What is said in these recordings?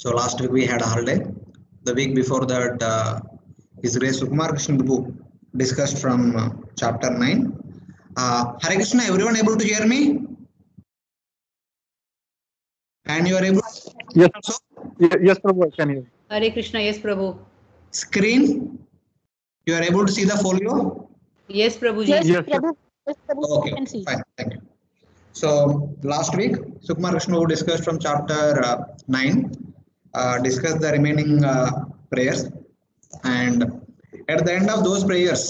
So last week we had a holiday. The week before that, His Grace Sukumar Krishna Prabhu discussed from chapter 9. Hare Krishna, everyone able to hear me? And you are able to Yes. also? Yes, Prabhu, I can hear. Hare Krishna, yes, Prabhu. Screen, you are able to see the folio? Yes, Prabhuji. Yes, Yes, Prabhu. Yes, Prabhu. Okay, I can see. fine, thank you. So last week, Sukumar Krishna discussed from chapter 9, discussed the remaining prayers, and at the end of those prayers,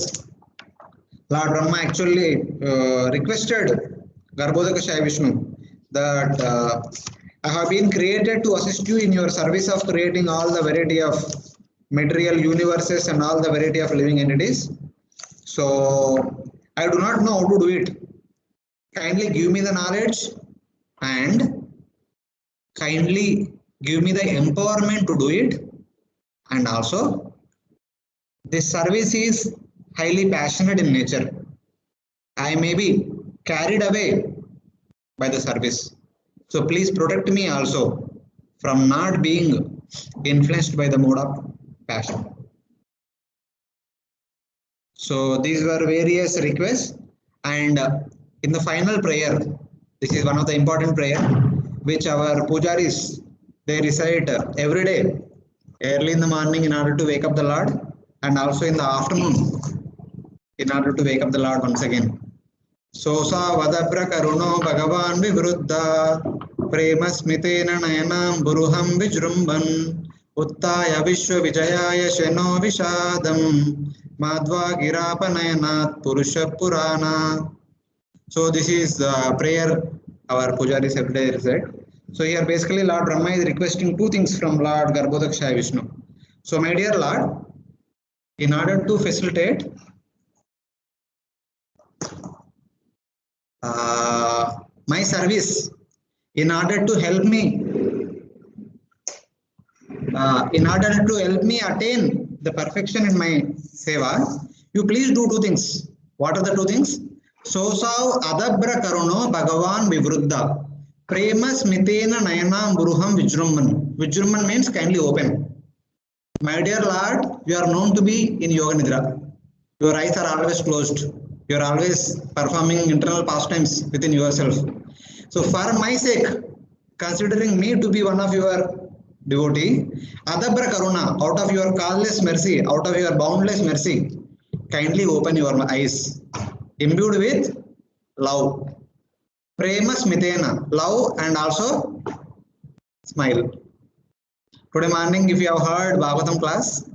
Lord Brahma actually requested Garbhodaka Shai Vishnu that I have been created to assist you in your service of creating all the variety of material universes and all the variety of living entities. So I do not know how to do it. Kindly give me the knowledge and kindly give me the empowerment to do it. And also, this service is highly passionate in nature. I may be carried away by the service. So please protect me also from not being influenced by the mode of passion. So these were various requests, and in the final prayer, this is one of the important prayer which our pujaris they recite every day, early in the morning in order to wake up the Lord, and also in the afternoon in order to wake up the Lord once again. Sosa vadabra karuno bhagavan vivrudha prema smitena nayanam buruham vijrumban uttaya vishwa vijayaya sheno vishadam madhva girapanayanat purusha purana. So this is the prayer our pujaris every day recite. So here basically Lord Brahma is requesting two things from Lord Garbhodaka Shai Vishnu. So my dear Lord, in order to facilitate my service, in order to help me attain the perfection in my seva, you please do two things. What are the two things? Sosav adabra karuno bhagavan vivruddha prema smitena nayanam buruham vijrumman. Vijrumman means kindly open. My dear Lord, you are known to be in yoga nidra. Your eyes are always closed. You are always performing internal pastimes within yourself. So for my sake, considering me to be one of your devotee, adabra karuna, out of your causeless mercy, out of your boundless mercy, kindly open your eyes, imbued with love. Prema smitena, love and also smile. Today morning, if you have heard Bhagavatam class,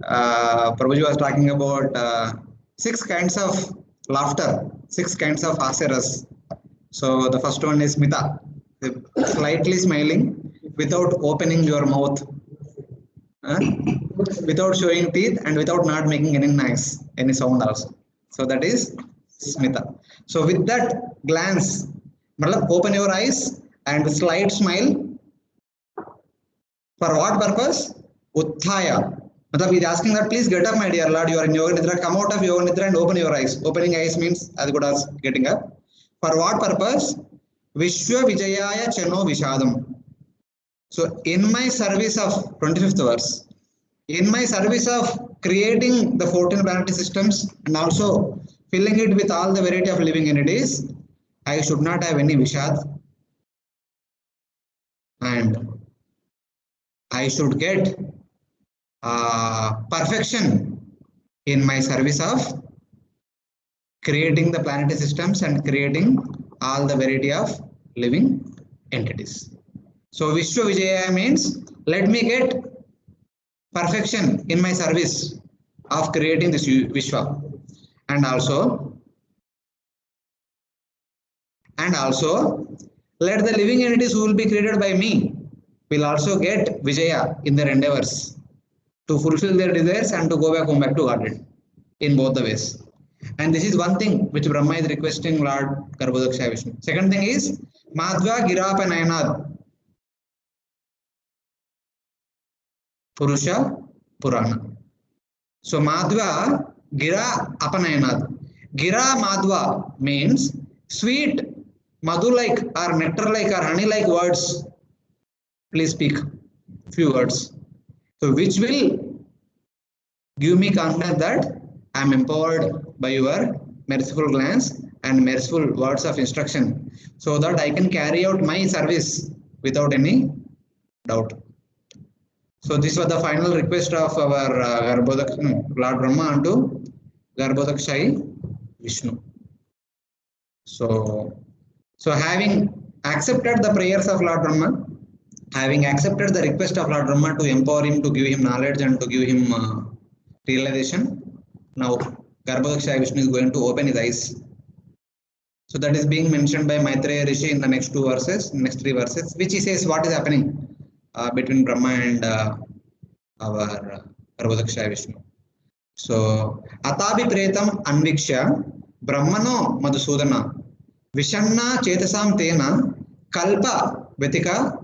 Prabhuji was talking about 6 kinds of laughter, 6 kinds of hasaras. So the first one is smita, slightly smiling without opening your mouth, without showing teeth and without not making any noise, any sound also. So that is smita. So with that glance, open your eyes and slight smile. For what purpose? Utthaya. He is asking that please get up, my dear Lord, you are in yoga nidra, come out of yoga nidra and open your eyes. Opening eyes means as good as getting up. For what purpose? Vishwa Vijayaya Cheno Vishadam. So in my service of 25th verse, in my service of creating the 14 planetary systems and also filling it with all the variety of living entities, I should not have any Vishad. And I should get perfection in my service of creating the planetary systems and creating all the variety of living entities. So Vishwa Vijaya means let me get perfection in my service of creating this Vishwa, and also let the living entities who will be created by me will also get Vijaya in their endeavors to fulfill their desires and to go back home back to Godhead in both the ways. And this is one thing which Brahma is requesting Lord Garbhodaka Shai Vishnu. Second thing is Madhva Girapa Nayanad Purusha Purana. So Madhva Gira Apanayanad. Gira Madhva means sweet, madhu like or nectar like or honey like words. Please speak. few words. So which will give me confidence that I am empowered by your merciful glance and merciful words of instruction, so that I can carry out my service without any doubt. So this was the final request of our Lord Brahma unto Garbhodakshai Vishnu. So, having accepted the prayers of Lord Brahma, having accepted the request of Lord Brahma to empower him, to give him knowledge and to give him realization, now Garbhodakshaya Vishnu is going to open his eyes. So that is being mentioned by Maitreya Rishi in the next two verses, next three verses, which he says what is happening between Brahma and our Garbhodakshaya Vishnu. So, Atabi Pretam Anviksha Brahmano Madhusudana Vishanna Chetasam Tena Kalpa Vetika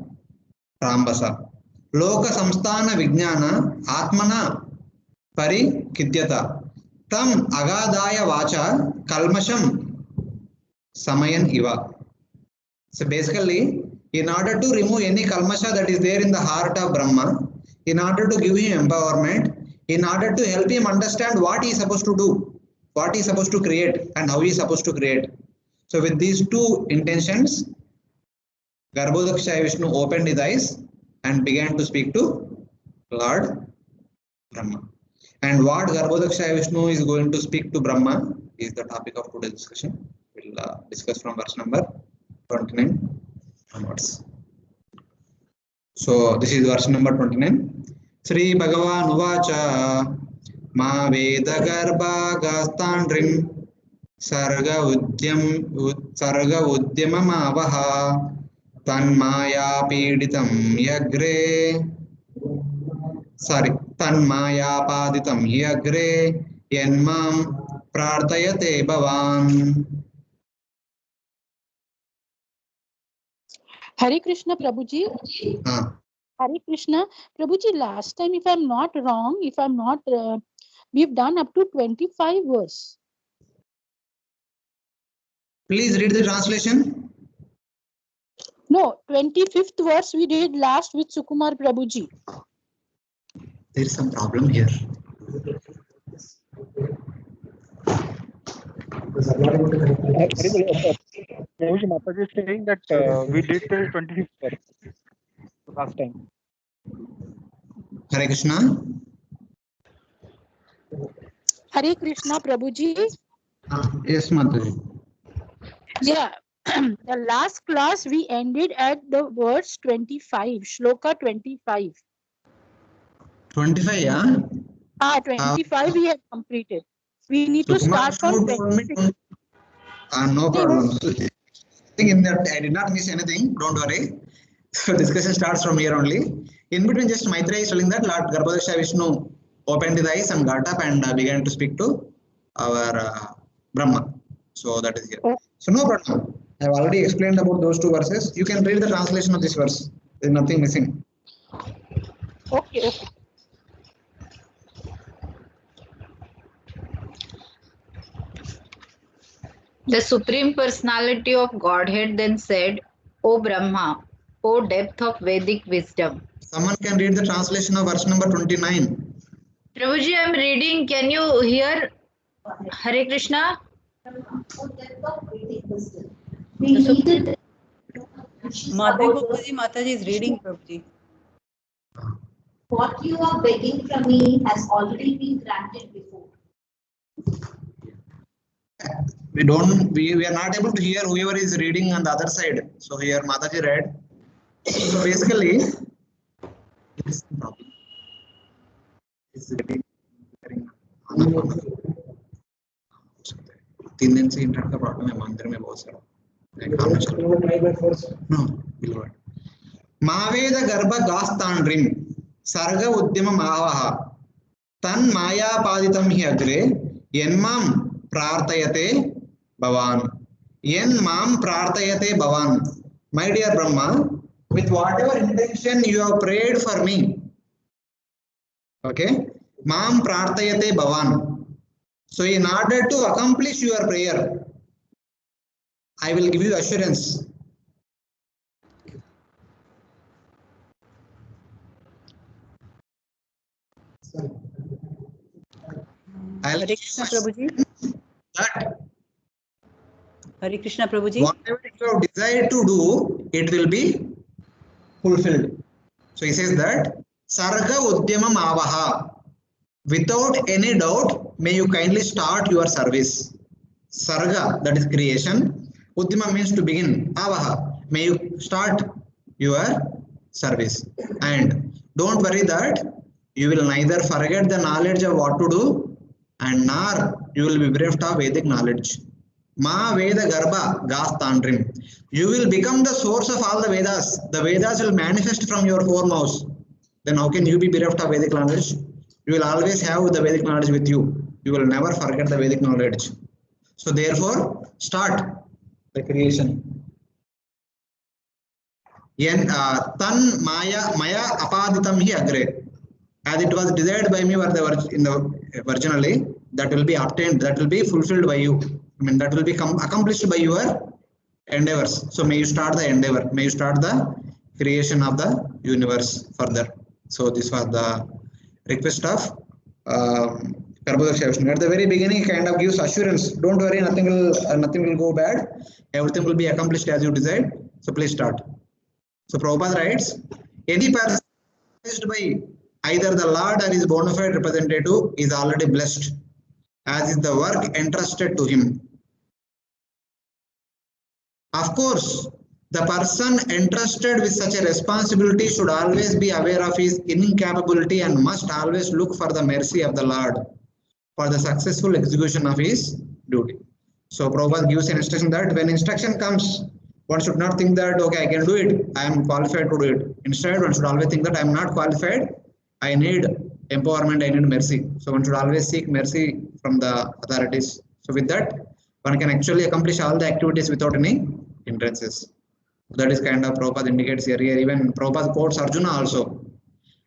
Rambasa Loka Samstana Vijnana Atmana Pari Kidyata Tam Agadaya Vacha Kalmasham Samayan Iva. So basically, in order to remove any kalmasha that is there in the heart of Brahma, in order to give him empowerment, in order to help him understand what he is supposed to do, what he is supposed to create, and how he is supposed to create. So with these two intentions, Garbhodakshaya Vishnu opened his eyes and began to speak to Lord Brahma. And what Garbhodakshaya Vishnu is going to speak to Brahma is the topic of today's discussion. We'll discuss from verse number 29 onwards. So this is verse number 29. Sri Bhagavan Uvacha Ma Veda Garbha Gastandrim Sarga Udyamamavaha Tanmaya Piditam Yagre Tanmaya Paditam Yagre Yenmam Prartayate Bhavan. Hare Krishna Prabhuji. Hare Krishna Prabhuji. Last time, if I'm not wrong, we've done up to 25 verse. Please read the translation. No, 25th verse we did last with Sukumar Prabhuji. There is some problem here. Prabhuji, Mataji is saying that we did till 25th verse last time. Hare Krishna. Hare Krishna Prabhuji. Yes, Mataji. Yeah. The last class we ended at the verse 25, Shloka 25. 25, yeah? 25 we have completed. We need to start from 26. No problem. I think in that I did not miss anything. Don't worry. So discussion starts from here only. In between, just Maitreya is telling that Lord Garbhodakshaya Vishnu opened his eyes and got up and began to speak to our Brahma. So that is here. So no problem. I have already explained about those two verses. You can read the translation of this verse. There is nothing missing. Okay. The Supreme Personality of Godhead then said, O Brahma, O depth of Vedic wisdom. Someone can read the translation of verse number 29. Prabhuji, I am reading. Can you hear? Hare Krishna. Mataji is reading, Prabhuji. What you are begging from me has already been granted before. We are not able to hear whoever is reading on the other side. So here Mataji read. So basically, this is the problem. It's getting तीन दिन से internet का problem है मंदिर में बहुत सारा मावेद गर्भ गास्तांड्रिम सर्ग उद्यम मावह तन् मायापादितं हि अग्रे यन्मां प्रार्थयते भवान् यन्मां प्रार्थयते भवान्. My dear Brahma, with whatever intention you have prayed for me, okay, mam prarthayate bhavan. So in order to accomplish your prayer, I will give you assurance. I'll Hare Krishna Prabhuji. that Hare Krishna Prabhuji. whatever you have desired to do, it will be fulfilled. So he says that Sarga Udyamam Avaha. Without any doubt, may you kindly start your service. Sarga, that is creation. Udyama means to begin. Avaha, may you start your service. And don't worry that you will neither forget the knowledge of what to do and nor you will be bereft of Vedic knowledge. Ma Veda Garbha Gastandrim. You will become the source of all the Vedas. The Vedas will manifest from your foremost. Then how can you be bereft of Vedic knowledge? You will always have the Vedic knowledge with you. You will never forget the Vedic knowledge. So therefore, start the creation. Tan Maya Apaditam hi agre. As it was desired by me in the originally, that will be obtained, that will be fulfilled by you. I mean, that will be accomplished by your endeavors. So may you start the endeavor. May you start the creation of the universe further. So this was the request of Garbhodaksha Vishnu. At the very beginning, he kind of gives assurance. Don't worry, nothing will go bad. Everything will be accomplished as you decide. So please start. So Prabhupada writes, any person blessed by either the Lord or his bona fide representative is already blessed, as is the work entrusted to him. Of course, the person entrusted with such a responsibility should always be aware of his incapability and must always look for the mercy of the Lord for the successful execution of his duty. So Prabhupada gives an instruction that when instruction comes, one should not think that, okay, I can do it, I am qualified to do it. Instead, one should always think that I am not qualified, I need empowerment, I need mercy. So one should always seek mercy from the authorities. So with that, one can actually accomplish all the activities without any hindrances. That is kind of Prabhupada indicates here. Even Prabhupada quotes Arjuna also.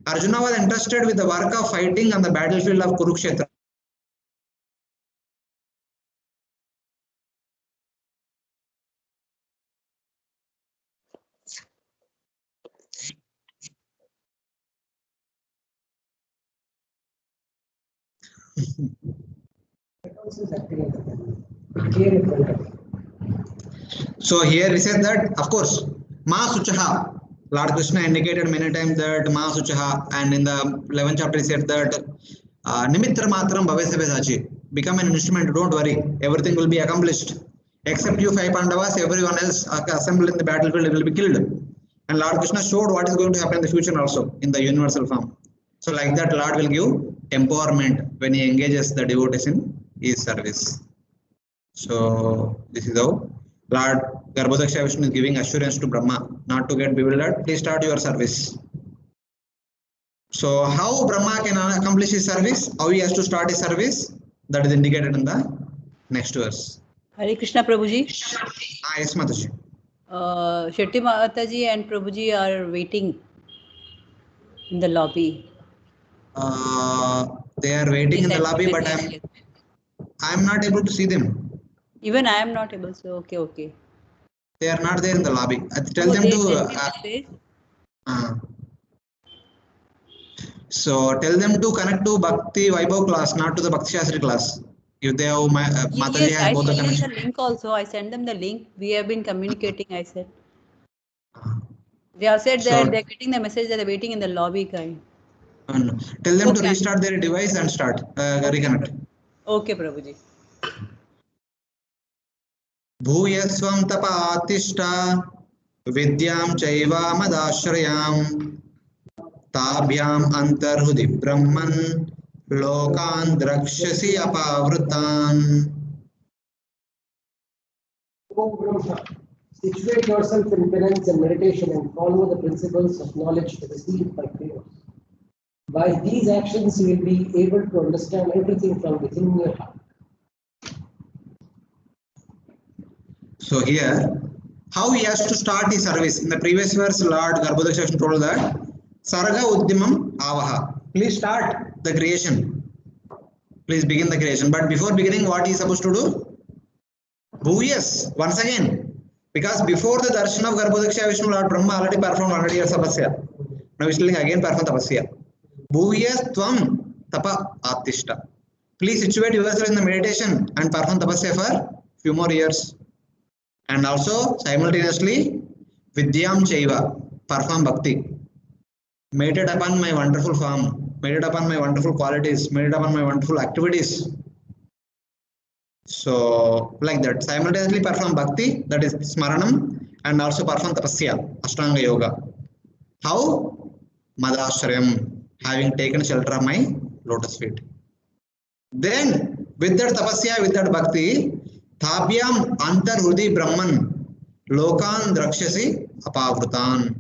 Arjuna was entrusted with the work of fighting on the battlefield of Kurukshetra. So here he said that, of course, Ma Suchaha, Lord Krishna indicated many times that Ma Suchaha, and in the 11th chapter he said that Nimitra Matram Bhavesavesachi, become an instrument, don't worry, everything will be accomplished. Except you 5 Pandavas, everyone else assembled in the battlefield will be killed. And Lord Krishna showed what is going to happen in the future also in the universal form. So like that, Lord will give empowerment when he engages the devotees in his service. So this is how Lord Garbhodaksha Vishnu is giving assurance to Brahma not to get bewildered. Please start your service. So how Brahma can accomplish his service? How he has to start his service? That is indicated in the next verse. Hare Krishna Prabhuji. Yes, Mataji. Shetty Mataji and Prabhuji are waiting in the lobby. They are waiting in the lobby, but I am not able to see them. Even I am not able to. Okay. They are not there in the lobby. Tell them to. So tell them to connect to Bhakti Vaibhav class, not to the Bhakti Shastri class. If they have Mataji has both the connection. I sent them the link also. I sent them the link. We have been communicating. I said. They have said that they're getting the message that they're waiting in the lobby. Kind. No. Tell them to restart their device and start reconnect. Okay, Prabhuji. Bhuyasvam tapatishta vidyam chaiva madashrayam tabhyam antarhudi brahman lokan drakshasi apavrutan. Situate yourself in penance and meditation and follow the principles of knowledge received by favor. By these actions, you will be able to understand everything from within your heart. So here, how he has to start his service. In the previous verse, Lord Garbhodaksha Vishnu told that Sarga Uddimam Avaha. Please start the creation. Please begin the creation. But before beginning, what he is supposed to do? Bhuyas, once again. Because before the darshan of Garbhodaksha Vishnu, Lord Brahma already performed 100 years of tapasya. Now he is telling again perform tapasya. Bhuyas Tvam tapa attishta. Please situate yourself in the meditation and perform tapasya for few more years. And also simultaneously vidyam chaiva, perform bhakti. Meditate upon my wonderful form, meditate upon my wonderful qualities, meditate upon my wonderful activities. So like that, simultaneously perform bhakti, that is smaranam, and also perform tapasya, ashtanga yoga. How? Madashrayam, having taken shelter of my lotus feet. Then with that tapasya, with that bhakti, thabhyam antar hrudi brahman lokan drakshasi apavrutan.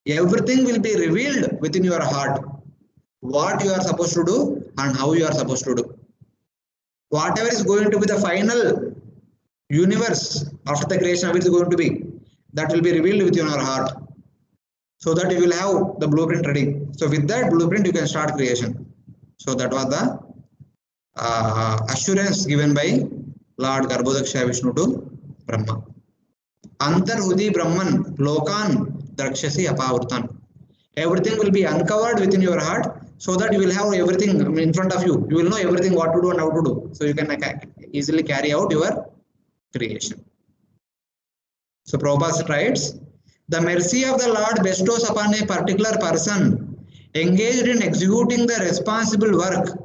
Everything will be revealed within your heart. What you are supposed to do and how you are supposed to do. Whatever is going to be the final universe after the creation of it is going to be, that will be revealed within your heart. So that you will have the blueprint ready. So with that blueprint you can start creation. So that was the assurance given by Lord Garbhodaksha Vishnu to Brahma. Antar Hudi Brahman Lokan Drakshasi Apavrutan. Everything will be uncovered within your heart so that you will have everything in front of you. You will know everything what to do and how to do. So you can easily carry out your creation. So Prabhupada writes, the mercy of the Lord bestows upon a particular person engaged in executing the responsible work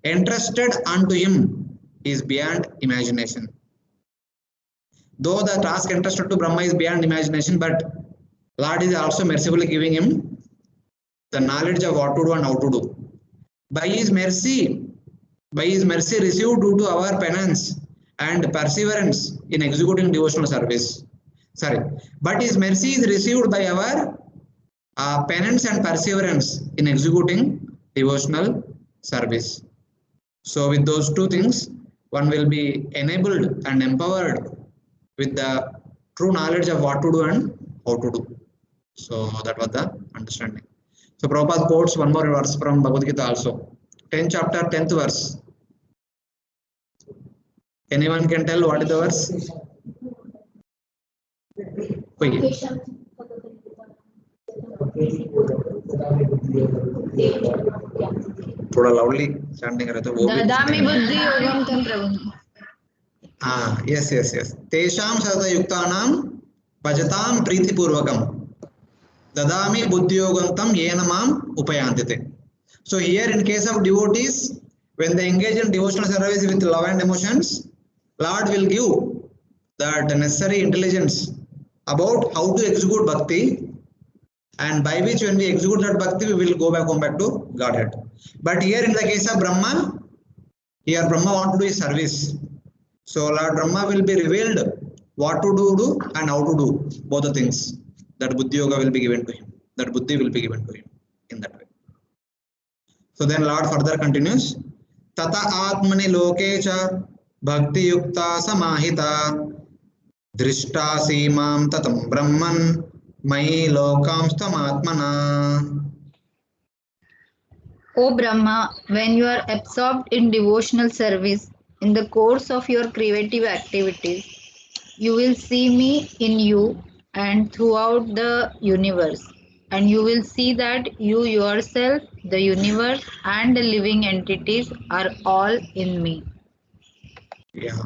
entrusted unto him is beyond imagination. Though the task entrusted to Brahma is beyond imagination, but Lord is also mercifully giving him the knowledge of what to do and how to do. By his mercy received due to our penance and perseverance in executing devotional service. But his mercy is received by our penance and perseverance in executing devotional service. So with those two things, one will be enabled and empowered with the true knowledge of what to do and how to do. So that was the understanding. So Prabhupada quotes one more verse from Bhagavad Gita also. 10th chapter, 10th verse. Anyone can tell what is the verse? थोड़ा loudly chanting रहते वो भी ददामि बुद्धि योगम तम प्रभु. Yes. तेषां सतयुक्तानां भजतां प्रीतिपूर्वकं ददामि बुद्धियोगं तं येन मां उपयान्ति. So here in case of devotees, when they engage in devotional service with love and emotions, Lord will give the necessary intelligence about how to execute bhakti, and by which when we execute that bhakti, we will go back to Godhead. But here in the case of Brahma, here Brahma want to do his service. So Lord Brahma will be revealed what to do and how to do both the things. That buddhi yoga will be given to him. That buddhi will be given to him in that way. So then Lord further continues, Tata atmani lokecha bhakti yukta samahita drishta simam tatam brahman mai lokam stamatmana. O Brahma, when you are absorbed in devotional service in the course of your creative activities, you will see me in you and throughout the universe, and you will see that you yourself, the universe, and the living entities are all in me. Yeah.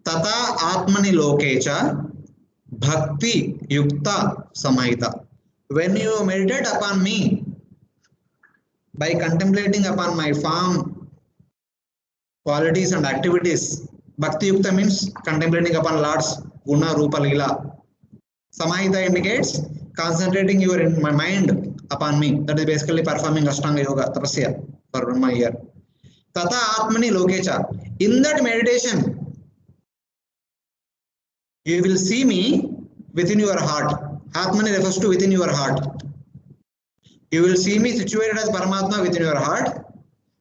Tata atmani lokecha bhakti yukta samahita. When you meditate upon me by contemplating upon my form, qualities and activities, bhakti yukta means contemplating upon Lord's guna, rupa, lila. Samahita indicates concentrating your mind upon me. That is basically performing Ashtanga Yoga, tapasya for Brahma here. Tata atmani lokecha. In that meditation, you will see me within your heart. Atmani refers to within your heart. You will see me situated as Paramatma within your heart,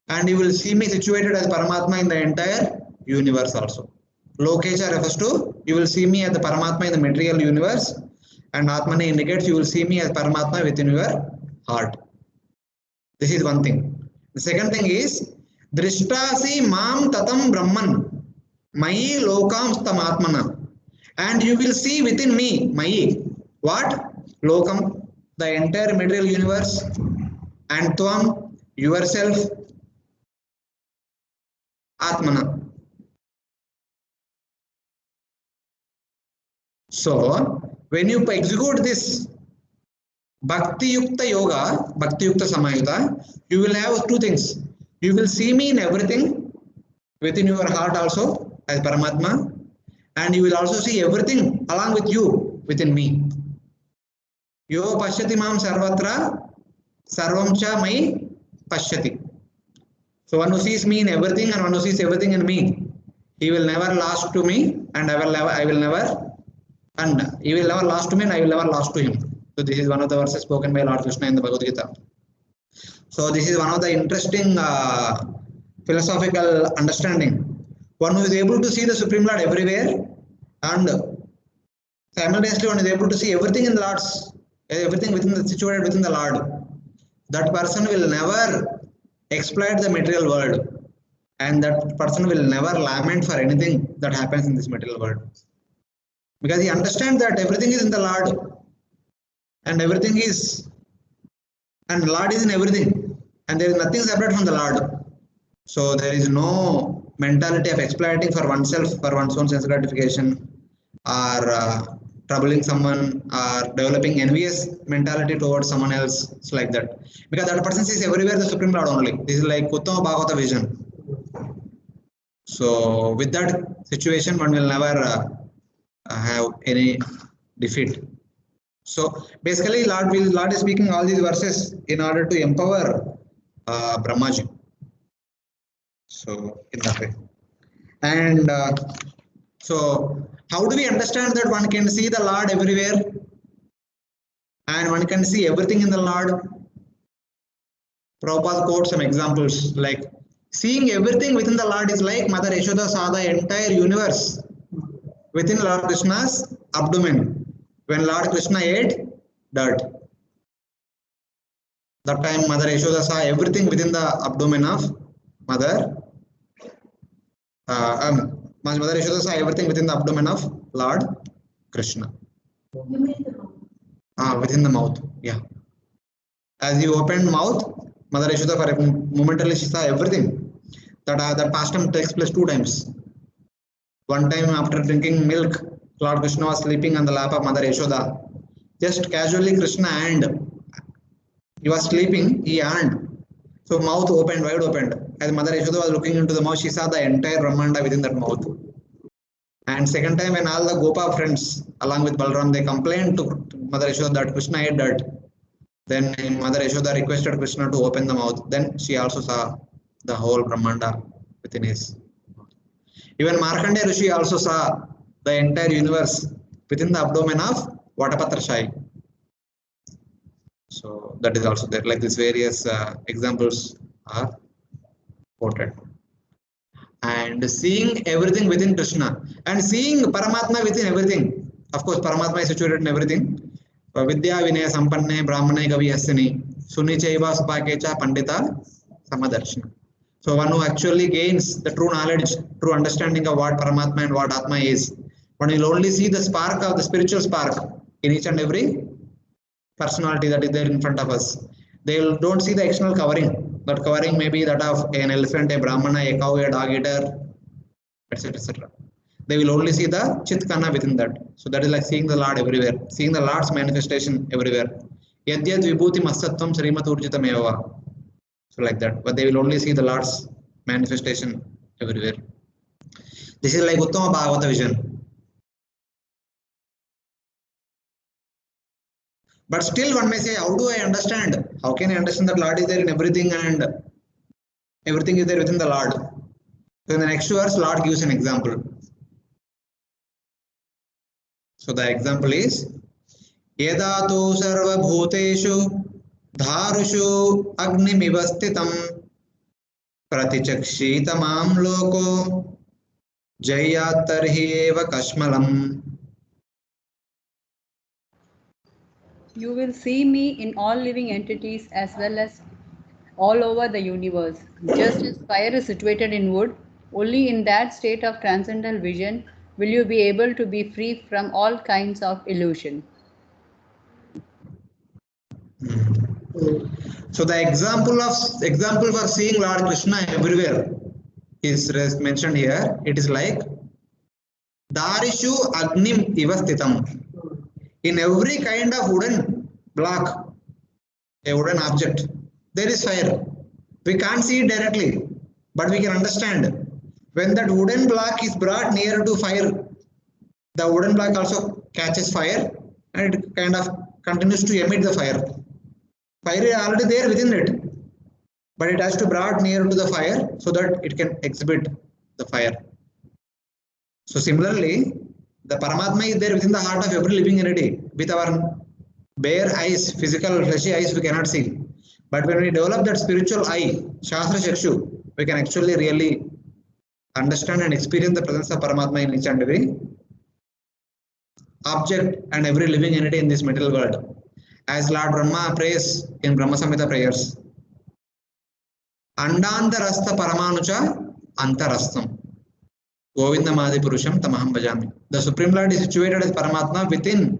and you will see me situated as Paramatma in the entire universe also. Lokecha refers to you will see me as the Paramatma in the material universe, and Atmani indicates you will see me as Paramatma within your heart. This is one thing. The second thing is Drishtasi mam tatam brahman mayi lokam stamatmana, and you will see within me mayi what? Lokam, the entire material universe, and tvam, yourself Atmana. So when you execute this Bhakti Yukta Yoga, Bhakti Yukta Samayuta, you will have two things. You will see me in everything within your heart also as Paramatma, and you will also see everything along with you within me. Yo pashyati mam sarvatra sarvam cha mai pashyati. So one who sees me in everything and one who sees everything in me, he will never last to me, and he will never last to me, and I will never last to him. So this is one of the verses spoken by Lord Krishna in the Bhagavad Gita. So this is one of the interesting philosophical understanding. One who is able to see the Supreme Lord everywhere, and simultaneously one is able to see everything in the Lord's, everything situated within the Lord. That person will never exploit the material world, and that person will never lament for anything that happens in this material world, because he understands that everything is in the Lord, and everything is, and Lord is in everything, and there is nothing separate from the Lord. So there is no mentality of exploiting for oneself, for one's own sense gratification, or troubling someone, or developing envious mentality towards someone else. It's like that, because that person sees everywhere the Supreme Lord only. This is like Uttama Bhagavata vision. So with that situation, one will never have any defeat. So basically, Lord is speaking all these verses in order to empower Brahmaji. So in that way, and so how do we understand that one can see the Lord everywhere, and one can see everything in the Lord? Prabhupada quotes some examples like seeing everything within the Lord is like Mother Yashoda saw the entire universe within Lord Krishna's abdomen when Lord Krishna ate dirt. That time Mother Yashoda saw everything within the abdomen of Mother. Mother Yashoda saw everything within the abdomen of Lord Krishna. Within the mouth, yeah. As he opened mouth, Mother Yashoda for a momentarily she saw everything. That pastime takes place 2 times. One time after drinking milk, Lord Krishna was sleeping on the lap of Mother Yashoda. Just casually Krishna and he was sleeping, he yawned. So mouth opened, wide opened. As Mother Yashoda was looking into the mouth, she saw the entire Brahmanda within that mouth. And second time when all the Gopa friends along with Balram, they complained to Mother Yashoda that Krishna ate dirt. Then Mother Yashoda requested Krishna to open the mouth. Then she also saw the whole Brahmanda within his. Even Markandeya Rishi also saw the entire universe within the abdomen of Vatapatra Shai. So that is also there. Like these various examples are quoted. And seeing everything within Krishna and seeing Paramatma within everything. Of course, Paramatma is situated in everything. Vidya Vinaya Sampanne Brahmane Gavi Hasini Suni Chaiva Supakecha Pandita Samadarshana. So one who actually gains the true knowledge, true understanding of what Paramatma and what Atma is, one will only see the spark of the spiritual spark in each and every personality that is there in front of us. They don't see the external covering. That covering may be that of an elephant, a Brahmana, a cow, a dog eater, etc. etc. They will only see the Chitkana within that. So that is like seeing the Lord everywhere, seeing the Lord's manifestation everywhere. Yadyad vibhuti masatvam srimat urjitam eva. So like that. But they will only see the Lord's manifestation everywhere. This is like Uttama Bhagavata vision. But still one may say, how do I understand? How can I understand that Lord is there in everything and everything is there within the Lord? So in the next verse, Lord gives an example. So the example is, Yeda tu sarva bhuteshu dharushu agnimivastitam pratichakshitamam loko jayatarhi eva kashmalam. You will see me in all living entities as well as all over the universe. Just as fire is situated in wood, only in that state of transcendental vision will you be able to be free from all kinds of illusion. So the example for seeing Lord Krishna everywhere is mentioned here. It is like Darishu Agnim Ivastitam. In every kind of wooden block, a wooden object, there is fire. We can't see it directly, but we can understand. When that wooden block is brought near to fire, the wooden block also catches fire and it kind of continues to emit the fire. Fire is already there within it, but it has to be brought near to the fire so that it can exhibit the fire. So similarly, the Paramatma is there within the heart of every living entity. With our bare eyes, physical fleshy eyes, we cannot see. But when we develop that spiritual eye, Shastra Chakshu, we can actually really understand and experience the presence of Paramatma in each and every object and every living entity in this material world. As Lord Brahma prays in Brahma Samhita prayers, Andantarastha Paramanucha Antarastham Govindamadi Purusham Tamaham Bhajami. The Supreme Lord is situated as Paramatma within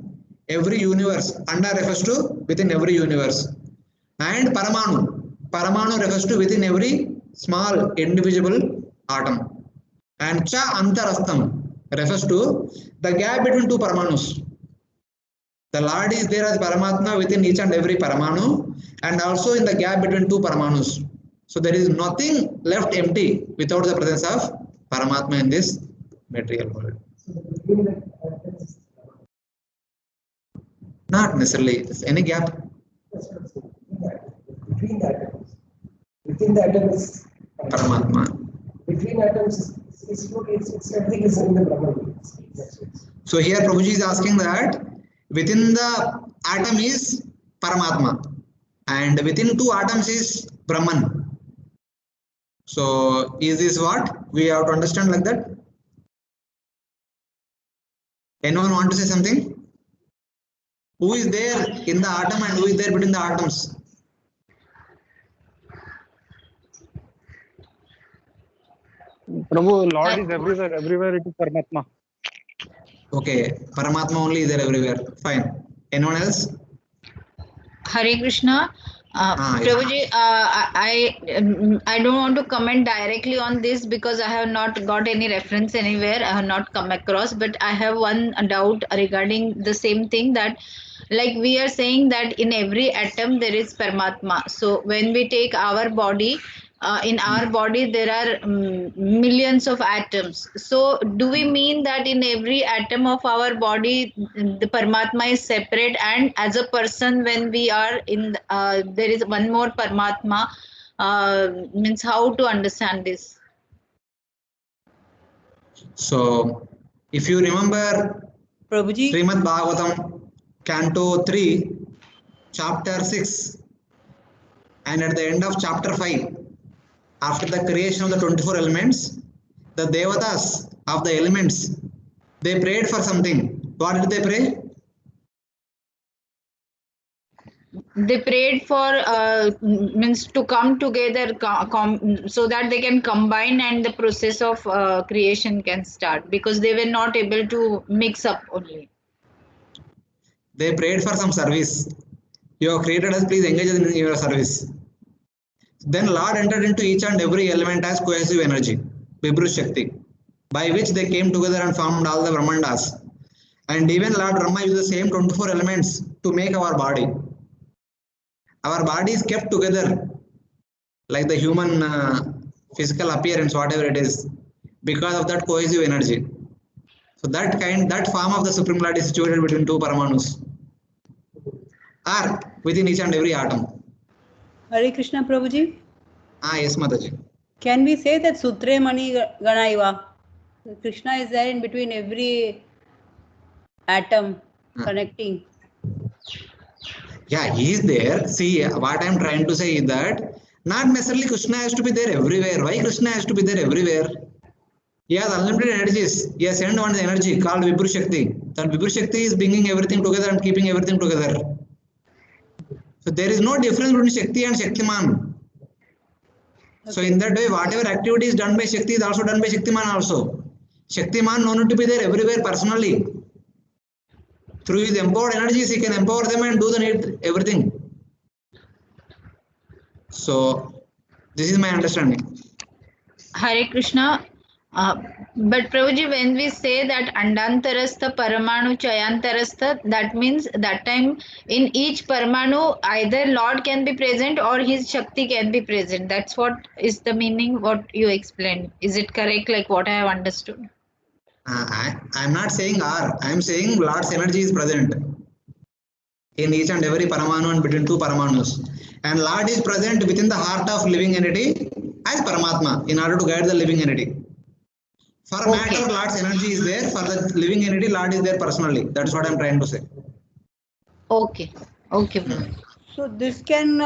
every universe. Anda refers to within every universe. And Paramanu refers to within every small indivisible atom. And Cha Antarastham refers to the gap between two Paramanus. The Lord is there as Paramatma within each and every Paramanu and also in the gap between two Paramanus. So there is nothing left empty without the presence of Paramatma in this material world. Not necessarily. Any gap? Between the atoms, Paramatma. between atoms, it's everything is in the Brahman. So here Prabhuji is asking that within the atom is Paramatma and within two atoms is Brahman. So is this what we have to understand like that? Anyone want to say something? Who is there in the atom and who is there between the atoms? Prabhu, Lord is everywhere. Everywhere it is Paramatma. Okay, Paramatma only is there everywhere. Fine. Anyone else? Hare Krishna. Yes. Prabhuji, I don't want to comment directly on this because I have not got any reference anywhere. I have not come across, but I have one doubt regarding the same thing, that like we are saying that in every atom there is Paramatma. So when we take our body, in our body there are millions of atoms. So do we mean that in every atom of our body the Paramatma is separate, and as a person when we are in there is one more Paramatma? Means how to understand this? So if you remember Prabhuji, Srimad Bhagavatam, Canto 3, Chapter 6, and at the end of Chapter 5, after the creation of the 24 elements, the Devatas of the elements, they prayed for something. What did they pray? They prayed for means to come together so that they can combine and the process of creation can start, because they were not able to mix up only. They prayed for some service. You have created us, please engage in your service. Then Lord entered into each and every element as cohesive energy, Vibhuti Shakti, by which they came together and formed all the Brahmandas. And even Lord Brahma used the same 24 elements to make our body. Our body is kept together like the human physical appearance, whatever it is, because of that cohesive energy. So that form of the Supreme Lord is situated between two Paramanus, or within each and every atom. Hare Krishna Prabhuji. Yes, Mataji. Can we say that Sutre Mani Ganaiva? Krishna is there in between every atom connecting. Yeah, he is there. See, what I am trying to say is that not necessarily Krishna has to be there everywhere. Why Krishna has to be there everywhere? He has unlimited energies. He has sent one energy called Vibhuti Shakti. That Vibhuti Shakti is bringing everything together and keeping everything together. So there is no difference between Shakti and Shaktiman. So in that way, whatever activity is done by Shakti is also done by Shaktiman also. Shaktiman no need to be there everywhere personally. Through his empowered energies, he can empower them and do the need everything. So this is my understanding. Hare Krishna. But Prabhuji, when we say that Andantarastha Paramanu Chayantarastha, that means that time in each Paramanu either Lord can be present or his Shakti can be present. That's what is the meaning, what you explained. Is it correct, like what I have understood? I'm not saying R. I'm saying Lord's energy is present in each and every Paramanu and between two Paramanus. And Lord is present within the heart of living entity as Paramatma in order to guide the living entity. For matter, Lord's energy is there. For the living entity, Lord is there personally. That's what I'm trying to say. Okay. Okay, Prabhuji. So this can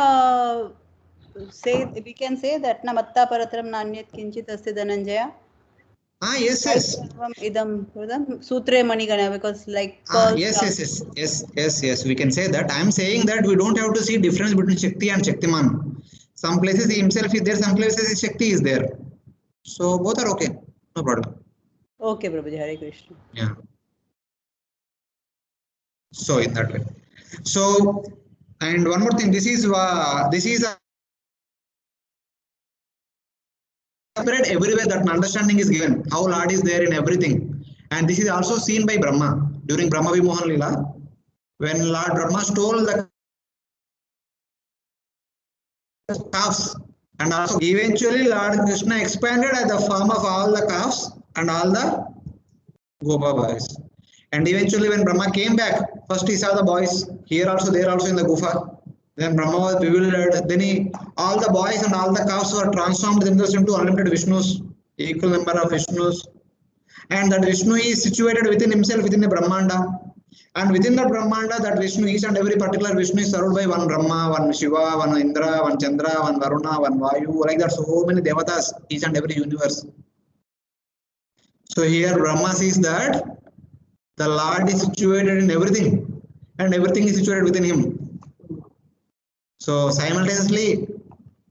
we can say that namatta paratram nanyat kinchit asti dhananjaya. Yes, yes. Idam sutre manigana, because like yes. We can say that. I'm saying that we don't have to see difference between Shakti and Shaktiman. Some places himself is there, some places Shakti is there. So both are okay. No problem. Okay, Prabhuji, Hare Krishna. Yeah. So in that way. So, and one more thing. This is a spread everywhere that an understanding is given. How Lord is there in everything, and this is also seen by Brahma during Brahma Vimohan Lila, when Lord Brahma stole the calves, and also eventually Lord Krishna expanded at the form of all the calves and all the Gopa boys. And eventually when Brahma came back, first he saw the boys here also, there also in the Gufa. Then Brahma was bewildered. Then all the boys and all the calves were transformed themselves into unlimited Vishnus, equal number of Vishnus. And that Vishnu is situated within himself, within the Brahmanda. And within the Brahmanda, that Vishnu, each and every particular Vishnu is served by one Brahma, one Shiva, one Indra, one Chandra, one Varuna, one Vayu, like that. So many Devatas, each and every universe. So here Brahma sees that the Lord is situated in everything, and everything is situated within him. So simultaneously,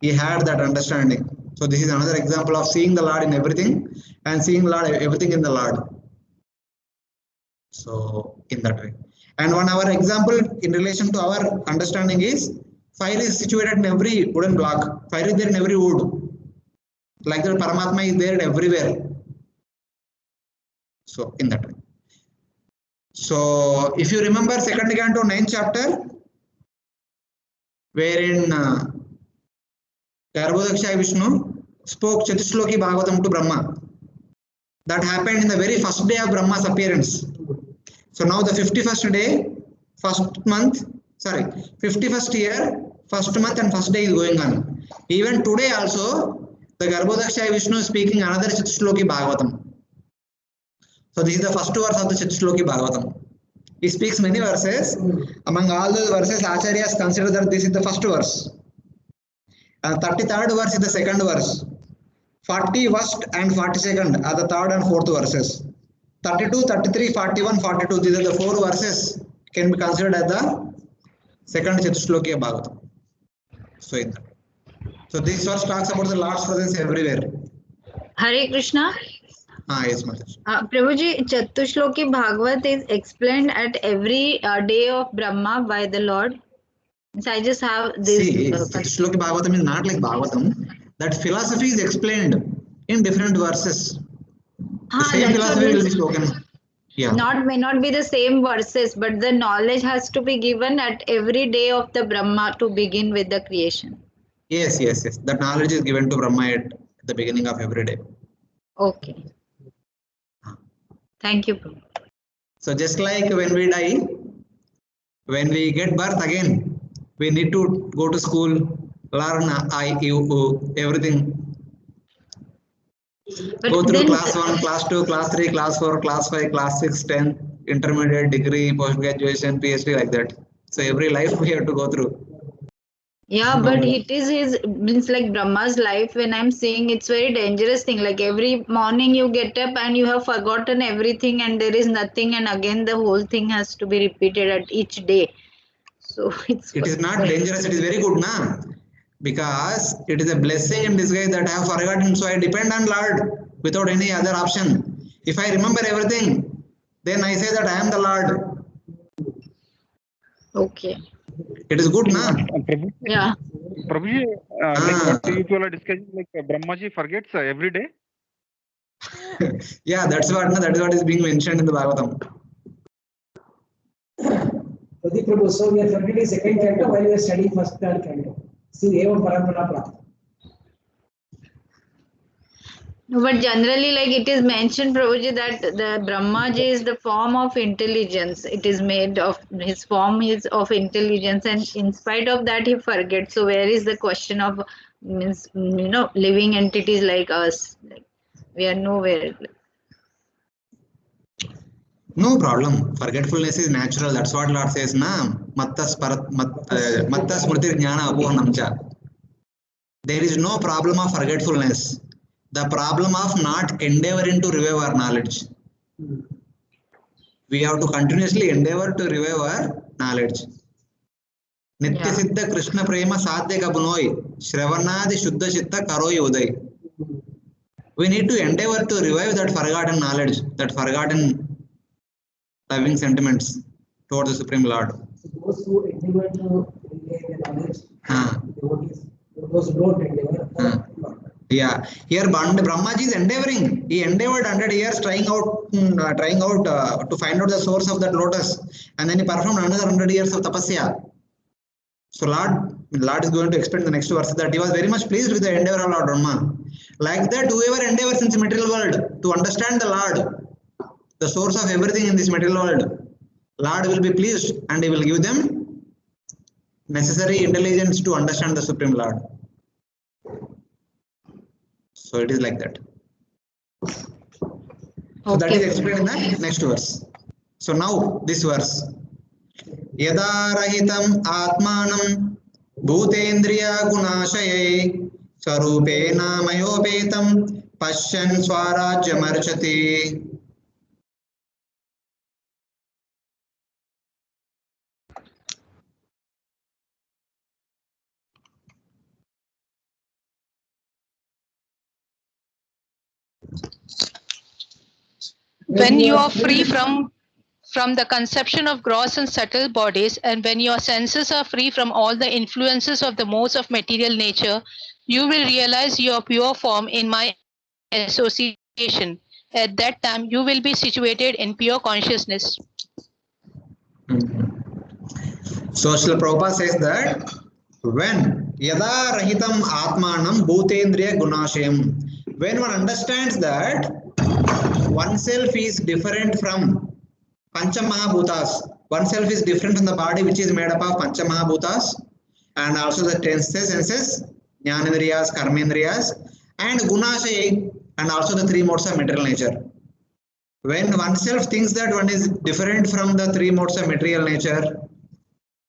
he had that understanding. So this is another example of seeing the Lord in everything and seeing Lord everything in the Lord. So in that way. And one our example in relation to our understanding is fire is situated in every wooden block. Fire is there in every wood. Like that Paramatma is there everywhere. So in that way. So if you remember 2nd Canto 9th chapter, wherein Garbhodaksha Vishnu spoke Chatushloki Bhagavatam to Brahma. That happened in the very first day of Brahma's appearance. So now the 51st day, 51st year, 1st month and 1st day is going on. Even today also, the Garbhodaksha Vishnu is speaking another Chatushloki Bhagavatam. So this is the first verse of the Chatushloki Bhagavatam. He speaks many verses. Among all those verses, Acharyas consider that this is the first verse. And 33rd verse is the second verse. 41st and 42nd are the third and fourth verses. 32, 33, 41, 42, these are the four verses can be considered as the second Chatushloki Bhagavatam. So in that. So this verse talks about the Lord's presence everywhere. Hare Krishna. Yes, Mataji. Prabhuji, Chatushloki Bhagavat is explained at every day of Brahma by the Lord. So I just have this. See, Chatushloki Bhagavatam is not like Bhagavatam. That philosophy is explained in different verses. The same philosophy will be spoken. Yeah. May not be the same verses, but the knowledge has to be given at every day of the Brahma to begin with the creation. Yes. That knowledge is given to Brahma at the beginning of every day. Okay. Thank you, Prabhu. So just like when we die, when we get birth again, we need to go to school, learn I, U, everything. But go through class 1, class 2, class 3, class 4, class 5, class 6, 10, intermediate, degree, post-graduation, PhD, like that. So every life we have to go through. Yeah, but it is means like Brahma's life. When I'm seeing, it's very dangerous thing. Like every morning you get up and you have forgotten everything and there is nothing, and again the whole thing has to be repeated at each day. So it is not dangerous. It is very good, na? Because it is a blessing in disguise that I have forgotten. So I depend on Lord without any other option. If I remember everything, then I say that I am the Lord. Okay. It is good, na? Prabhuji, Yeah. Prabhuji, like what you people are discussing, like Brahmaji forgets every day. Yeah, that's what, na, that is what is being mentioned in the Bhagavatam. Pradeep Prabhu, so we are forgetting second canto while we are studying first canto. See, Eva Parampara Prapta. No, but generally, like it is mentioned, Prabhuji, that the Brahmaji is the form of intelligence. It is made of, his form is of intelligence, and in spite of that, he forgets. So, where is the question of, means, living entities like us? Like, we are nowhere. No problem. Forgetfulness is natural. That's what Lord says, na? Matta smriti jnana apohanam cha. There is no problem of forgetfulness. The problem of not endeavoring to revive our knowledge. We have to continuously endeavor to revive our knowledge. Nitya Siddha Krishna Prema Sadhya Kabunoi Shravanadi Shuddha Chitta Karoi Uday. We need to endeavor to revive that forgotten knowledge, that forgotten loving sentiments towards the Supreme Lord. So those who endeavor to regain the knowledge, devotees, those who don't endeavor, Yeah, here Brahmaji is endeavoring. He endeavored 100 years trying out to find out the source of that lotus, and then he performed another 100 years of tapasya. So Lord is going to explain the next verse that he was very much pleased with the endeavor of Lord Brahma. Like that, whoever endeavors in the material world to understand the Lord, the source of everything in this material world, Lord will be pleased and he will give them necessary intelligence to understand the Supreme Lord. So it is like that. So that is explained in the next verse. So now this verse. Yada rahitam atmanam bhutendriya gunashaye sarupena mayopetam pashyan swarajyamarchati. When you are free from the conception of gross and subtle bodies, and when your senses are free from all the influences of the modes of material nature, you will realize your pure form in my association. At that time, you will be situated in pure consciousness. So Srila Prabhupada says that when yada rahitam atmanam bhutendriya gunashayam, when one understands that oneself is different from Panchamahabhutas, oneself is different from the body which is made up of Panchamahabhutas and also the senses, Jnanendriyas, Karmendriyas, and Gunashaya, and also the three modes of material nature. When oneself thinks that one is different from the three modes of material nature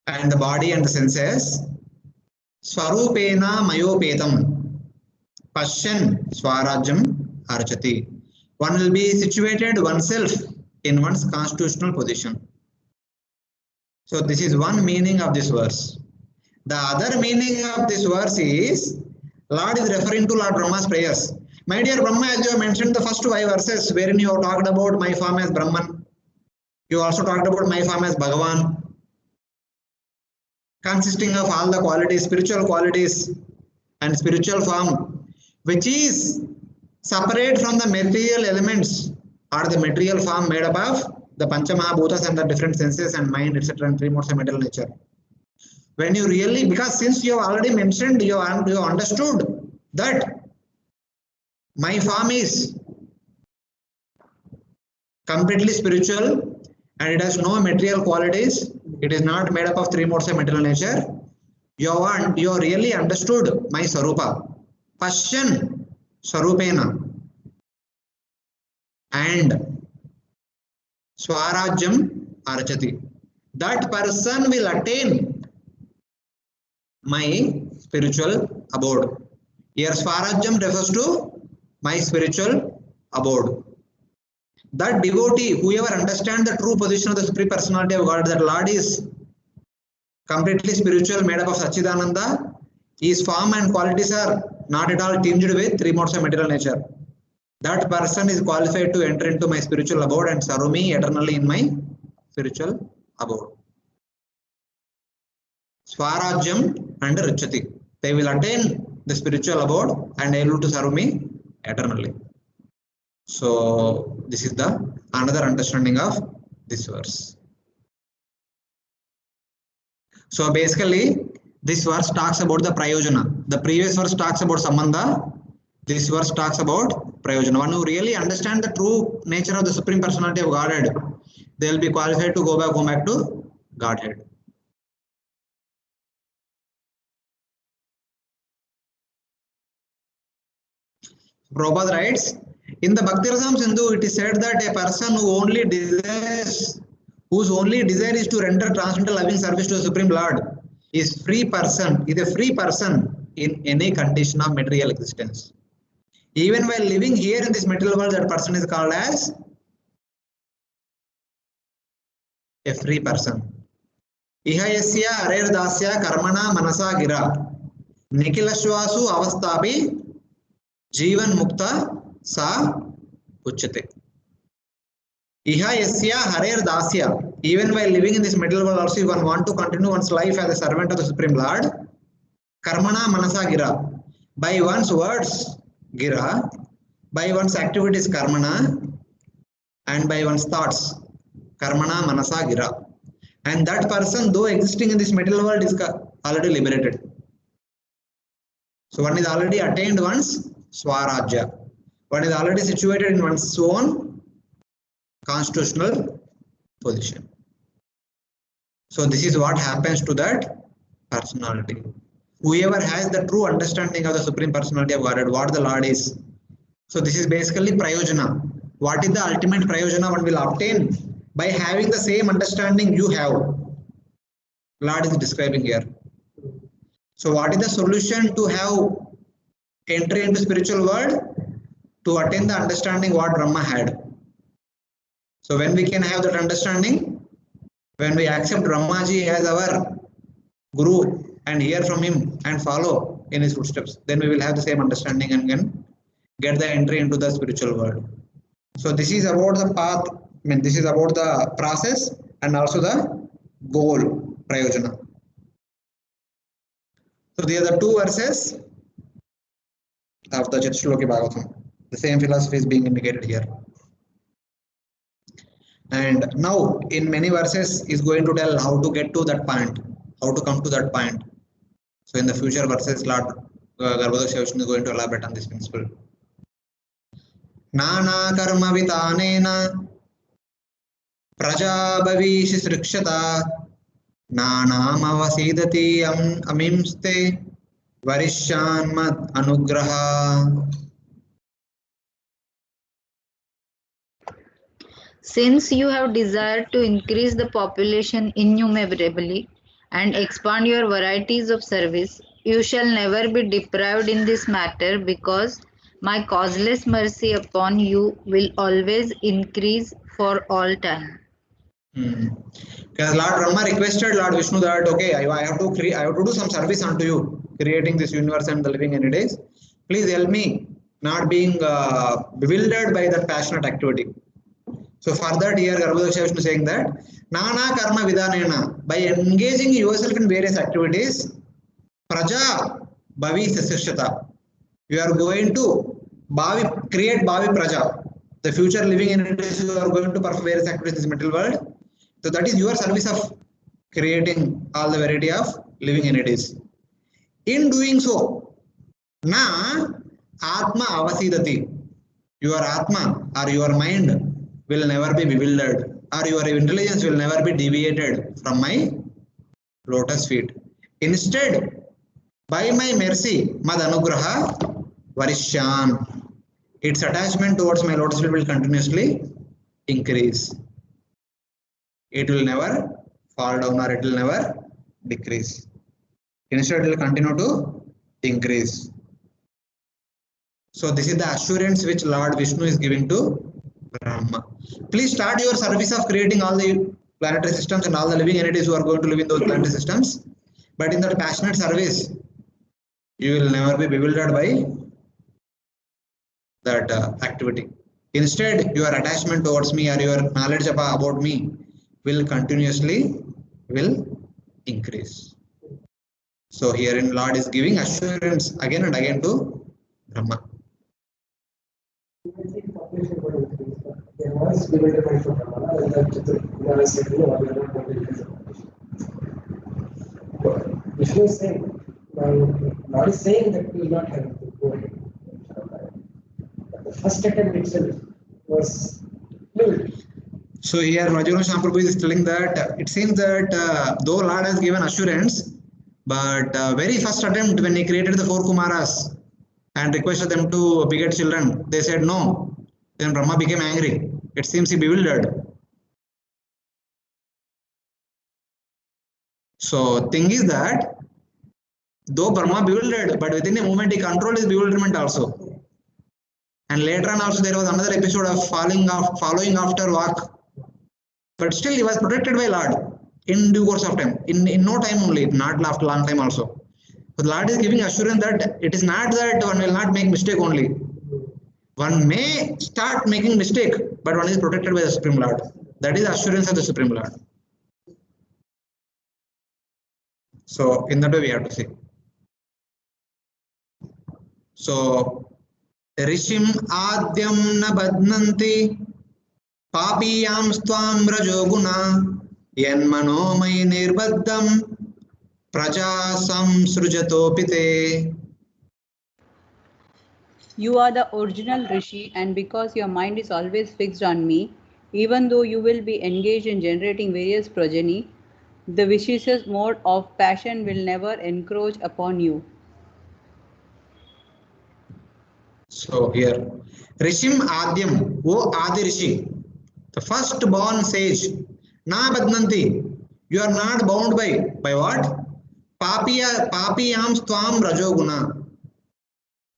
and the body and the senses, Swarupena Mayopetam Pashyan Swarajyam Archati. One will be situated oneself in one's constitutional position. So this is one meaning of this verse. The other meaning of this verse is Lord is referring to Lord Brahma's prayers. My dear Brahma, as you have mentioned the first 5 verses wherein you have talked about my form as Brahman, you also talked about my form as Bhagavan, consisting of all the qualities, spiritual qualities and spiritual form, which is separate from the material elements or the material form made up of the Panchamahabhutas and the different senses and mind, etc. and three modes of material nature. When you really, because since you have already mentioned, you have understood that my form is completely spiritual and it has no material qualities, it is not made up of three modes of material nature, you have really understood my Sarupa. Pashyan Sarupena and Swarajyam Archati. That person will attain my spiritual abode. Here Swarajyam refers to my spiritual abode. That devotee, whoever understands the true position of the Supreme Personality of God, that Lord is completely spiritual, made up of Satchidananda, his form and qualities are not at all tinged with three modes of material nature. That person is qualified to enter into my spiritual abode and serve me eternally in my spiritual abode. Swarajyam and Richati. They will attain the spiritual abode and able to serve me eternally. So this is the another understanding of this verse. So basically, this verse talks about the prayojana. The previous verse talks about sambandha. This verse talks about prayojana. One who really understand the true nature of the Supreme Personality of Godhead, they will be qualified to go back to Godhead. Prabhupada writes, in the Bhakti Rasam Sindhu, it is said that a person whose only desire is to render transcendental loving service to the Supreme Lord is a free person in any condition of material existence. Even while living here in this material world, that person is called as a free person. Iha yasya harer dasya karmana manasa gira nikilashwasu avastapi Jivan Mukta Sa Uchate. Iha Yasya Harer Dasya. Even while living in this material world, also, if one want to continue one's life as a servant of the Supreme Lord, Karmana Manasa Gira. By one's words, Gira. By one's activities, Karmana. And by one's thoughts, Karmana Manasa Gira. And that person, though existing in this material world, is already liberated. So one is already attained one's Swarajya. One is already situated in one's own constitutional position. So this is what happens to that personality. Whoever has the true understanding of the Supreme Personality of Godhead, what the Lord is. So this is basically prayojana. What is the ultimate prayojana one will obtain by having the same understanding you have? Lord is describing here. So what is the solution to have entry into spiritual world? To attain the understanding what Brahma had. So when we can have that understanding, when we accept Brahmaji as our Guru and hear from him and follow in his footsteps, then we will have the same understanding and can get the entry into the spiritual world. So this is about the path, this is about the process and also the goal, prayojana. So these are the two verses of the Chaturshloki Bhagavatam. The same philosophy is being indicated here. And now in many verses is going to tell how to get to that point, how to come to that point. So in the future verses, Lord Garbhodaksha Vishnu is going to elaborate on this principle. Nana karma vitanena praja bhavishi srikshata nanam avasidati amimste varishyan mad anugraha. Since you have desired to increase the population innumerably and expand your varieties of service, you shall never be deprived in this matter, because my causeless mercy upon you will always increase for all time. Because Lord Brahma requested Lord Vishnu that okay, I have to do some service unto you, creating this universe and the living entities. Please help me not being bewildered by that passionate activity. So for that here Garbhodaksha Vishnu saying that Nana karma vidanena, by engaging yourself in various activities, praja bhavi sasishata, you are going to create bhavi praja, the future living entities who are going to perform various activities in this material world. So that is your service of creating all the variety of living entities. In doing so, na atma avasidati, your atma or your mind will never be bewildered, or your intelligence will never be deviated from my lotus feet. Instead, by my mercy, mad anugraha varishyan, its attachment towards my lotus feet will continuously increase. It will never fall down or it will never decrease. Instead, it will continue to increase. So this is the assurance which Lord Vishnu is giving to Brahma. Please start your service of creating all the planetary systems and all the living entities who are going to live in those planetary systems. But in that passionate service, you will never be bewildered by that activity. Instead, your attachment towards me or your knowledge about me will continuously increase. So herein Lord is giving assurance again and again to Brahma. There was bewilderment for Brahma, and that Chitrangada said, no, we are not going to release the information. Vishnu is saying, Lord is saying that we will not have to go ahead. But the first attempt itself was fluid. So here Rajuna Shamprabhu is telling that it seems that though Lord has given assurance, but very first attempt when he created the 4 Kumaras and requested them to beget children, they said no. Then Brahma became angry. It seems he bewildered. So thing is that though Brahma bewildered, but within a moment he controlled his bewilderment also. And later on also there was another episode of following after Vak. But still he was protected by Lord in due course of time. In no time only, not after long time also. But Lord is giving assurance that it is not that one will not make mistake only. One may start making mistake, but one is protected by the Supreme Lord. That is assurance of the Supreme Lord. So in that way we have to see. So Rishim Adyam na badnanti Papiyam stvam rajoguna Yanmanomai nirbaddam Praja samsrujatopite. You are the original Rishi, and because your mind is always fixed on me, even though you will be engaged in generating various progeny, the vicious mode of passion will never encroach upon you. So here, Rishim Adyam, O Adi Rishi, the first born sage, Na Badnanti, you are not bound by what? Papiyam stvam rajoguna.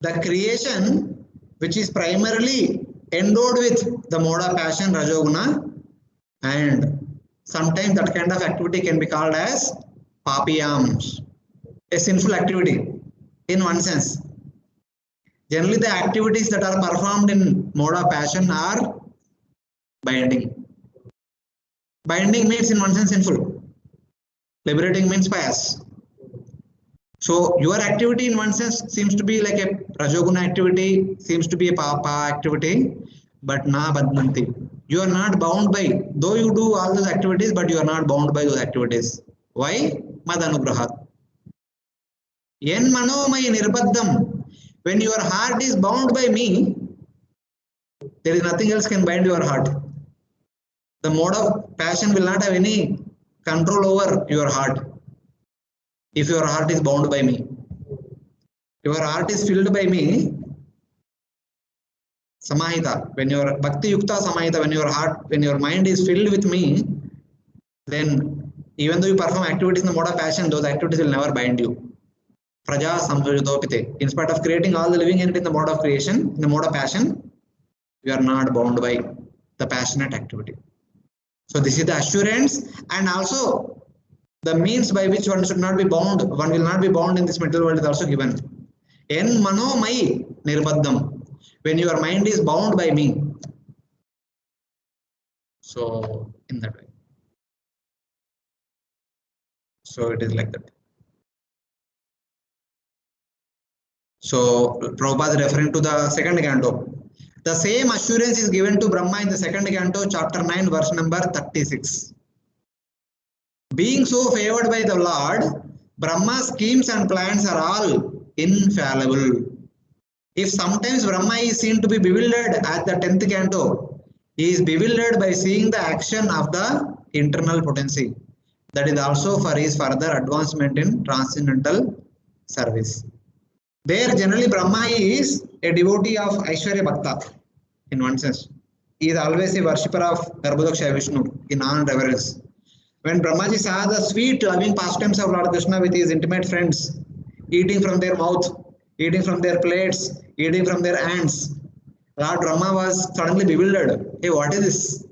The creation which is primarily endowed with the mode of passion rajoguna, and sometimes that kind of activity can be called as papiyams, a sinful activity in one sense. Generally the activities that are performed in mode of passion are binding. Binding means in one sense sinful. Liberating means pious. So your activity in one sense seems to be like a Rajoguna activity, seems to be a Papa activity, but na badnanti. You are not bound by, though you do all those activities, but you are not bound by those activities. Why? Madanugrahat. Yen manomai nirbaddam. When your heart is bound by me, there is nothing else can bind your heart. The mode of passion will not have any control over your heart. If your heart is bound by me, your heart is filled by me, samahita, when your bhakti yukta samahita, when your mind is filled with me, then even though you perform activities in the mode of passion, those activities will never bind you. Praja samsrujatopite. In spite of creating all the living entity in the mode of creation, in the mode of passion, you are not bound by the passionate activity. So this is the assurance, and also the means by which one should not be bound, one will not be bound in this material world is also given. En manomai nirbaddam. When your mind is bound by me. So in that way. So it is like that. So Prabhupada is referring to the second canto. The same assurance is given to Brahma in the second canto, chapter 9, verse number 36. Being so favored by the Lord, Brahma's schemes and plans are all infallible. If sometimes Brahma is seen to be bewildered at the 10th canto, he is bewildered by seeing the action of the internal potency. That is also for his further advancement in transcendental service. There generally Brahma is a devotee of Aishwarya Bhakta in one sense. He is always a worshipper of Garbhodaksha Vishnu in honor and reverence. When Brahmaji saw the sweet loving pastimes of Lord Krishna with his intimate friends, eating from their mouth, eating from their plates, eating from their hands, Lord Brahma was suddenly bewildered. Hey, what is this?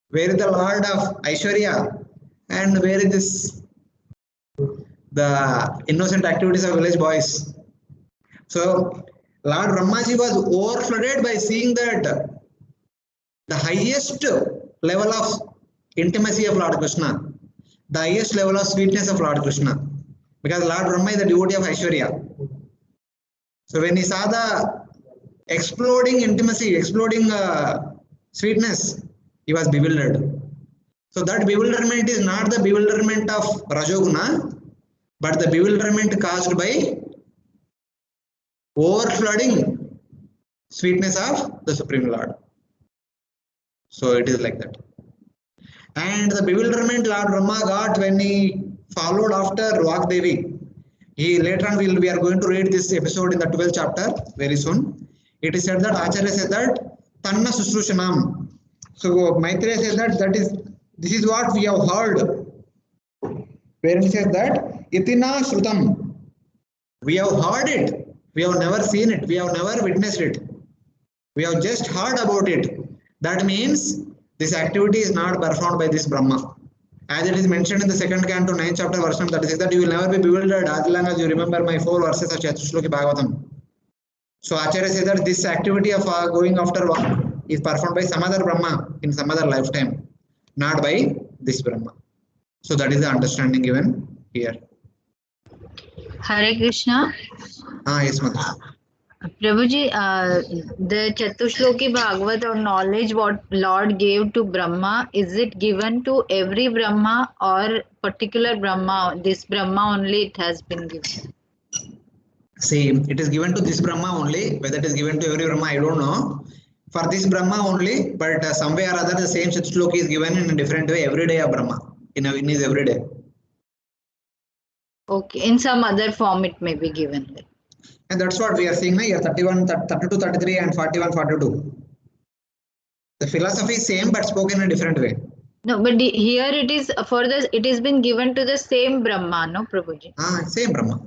Where is the Lord of Aishwarya? And where is this? The innocent activities of village boys. So Lord Brahmaji was overflooded by seeing that the highest level of intimacy of Lord Krishna, the highest level of sweetness of Lord Krishna. because Lord Brahma is the devotee of Aishwarya. So when he saw the exploding intimacy, exploding sweetness, he was bewildered. So that bewilderment is not the bewilderment of Rajoguna, but the bewilderment caused by overflooding sweetness of the Supreme Lord. So it is like that. And the bewilderment Lord Brahma got when he followed after Vagdevi. He later on we are going to read this episode in the 12th chapter very soon. It is said that Acharya said that Tanna Sushrushanam. So Maitreya said that this is what we have heard. Where he says that Itina Shrutam. We have heard it. We have never seen it. We have never witnessed it. We have just heard about it. That means this activity is not performed by this Brahma. As it is mentioned in the second canto, 9th chapter, verse 1, says that you will never be bewildered as long as you remember my 4 verses of Chaturshloki Bhagavatam. So Acharya says that this activity of going after Vak is performed by some other Brahma in some other lifetime, not by this Brahma. So that is the understanding given here. Hare Krishna. Yes, Mother. Prabhuji, the Chatushloki Bhagavat or knowledge what Lord gave to Brahma, is it given to every Brahma or particular Brahma? This Brahma only it has been given. See, it is given to this Brahma only. Whether it is given to every Brahma, I don't know. For this Brahma only, but some way or other, the same Chatushloki is given in a different way every day of Brahma. In his every day. Okay, in some other form it may be given. And that's what we are seeing here, 31, 32, 33 and 41, 42. The philosophy is same but spoken in a different way. No, but here it is for this, it has been given to the same Brahma, no Prabhuji? Same Brahma.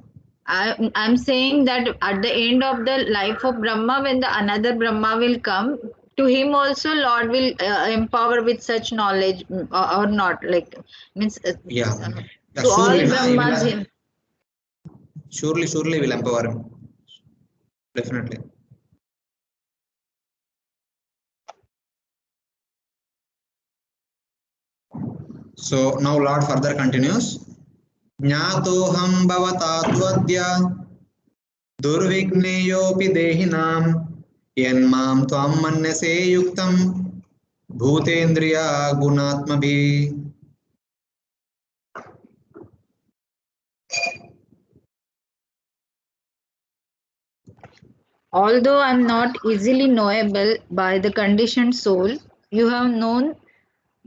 I'm saying that at the end of the life of Brahma, when the another Brahma will come, to him also Lord will empower with such knowledge or not, like means yeah. To all Brahmas him. Surely will empower him. Definitely. So now Lord further continues. Jnatoham bhavatatu adya durvigneyopi dehinam yanmam tvam mannase yuktam bhutendriya gunatmabhi. Although I am not easily knowable by the conditioned soul, you have known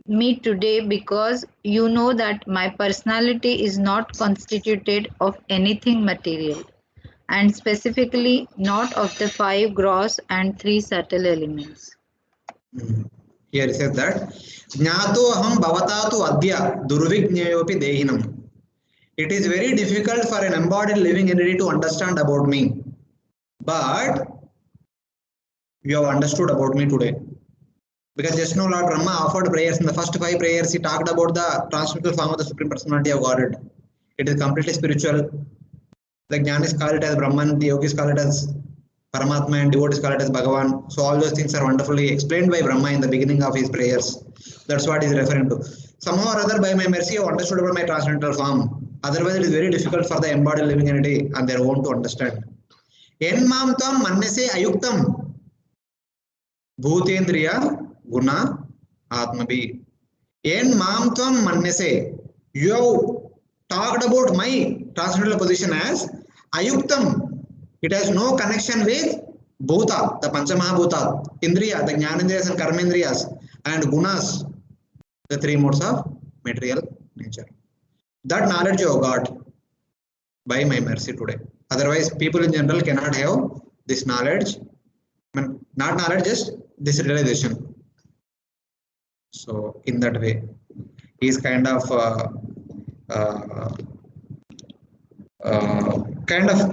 me today because you know that my personality is not constituted of anything material, and specifically not of the 5 gross and 3 subtle elements. Here it says that Jnato aham bhavatatu adya durvigneyopi dehinam. It is very difficult for an embodied living entity to understand about me. But you have understood about me today. Because just now Lord Brahma offered prayers. In the first 5 prayers, he talked about the transcendental form of the Supreme Personality of Godhead. It is completely spiritual. The Jnanis call it as Brahman, the Yogis call it as Paramatma, and devotees call it as Bhagavan. So all those things are wonderfully explained by Brahma in the beginning of his prayers. That's what he is referring to. Somehow or other, by my mercy, you have understood about my transcendental form. Otherwise, it is very difficult for the embodied living entity on their own to understand. Enmam tvam mannase ayuktam bhutendriya guna atmabhi. Enmam tvam mannase. You have talked about my transcendental position as ayuktam. It has no connection with bhuta, the panchamahabhuta, indriya, the jnanendriyas and karmendriyas, and gunas, the 3 modes of material nature. That knowledge you have got by my mercy today. Otherwise, people in general cannot have this knowledge. I mean, not knowledge, just this realization. So, in that way, he is kind of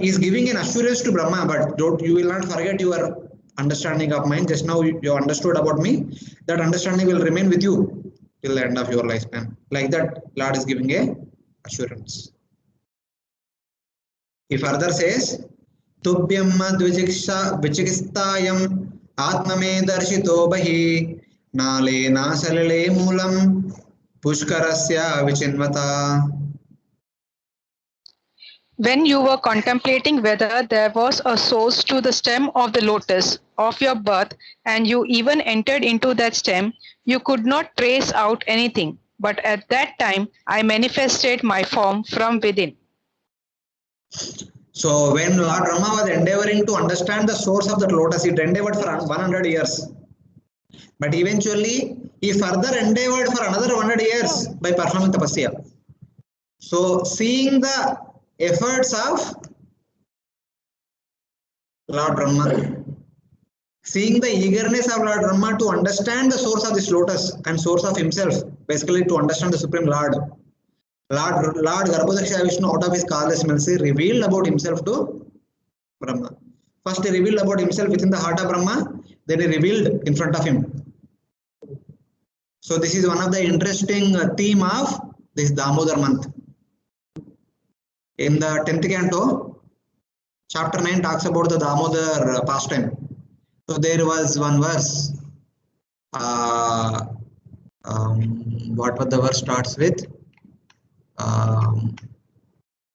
is giving an assurance to Brahma, but you will not forget your understanding of mine. Just now you understood about me. That understanding will remain with you till the end of your lifespan. Like that, Lord is giving a assurance. He further says, Tubhyam vichikistayam atmame darshito bahi nale nasalale moolam pushkarasya vichinvata. When you were contemplating whether there was a source to the stem of the lotus of your birth, and you even entered into that stem, you could not trace out anything. But at that time, I manifested my form from within. So when Lord Brahma was endeavoring to understand the source of that lotus, he endeavored for 100 years. But eventually, he further endeavored for another 100 years by performing tapasya. So seeing the efforts of Lord Brahma, seeing the eagerness of Lord Brahma to understand the source of this lotus and source of himself, basically to understand the Supreme Lord, Lord Garbhodakshaya Vishnu, out of his causeless mercy, revealed about himself to Brahma. First he revealed about himself within the heart of Brahma, then he revealed in front of him. So this is one of the interesting theme of this Damodar month. In the 10th canto, chapter 9 talks about the Damodar pastime. So there was one verse. What the verse starts with?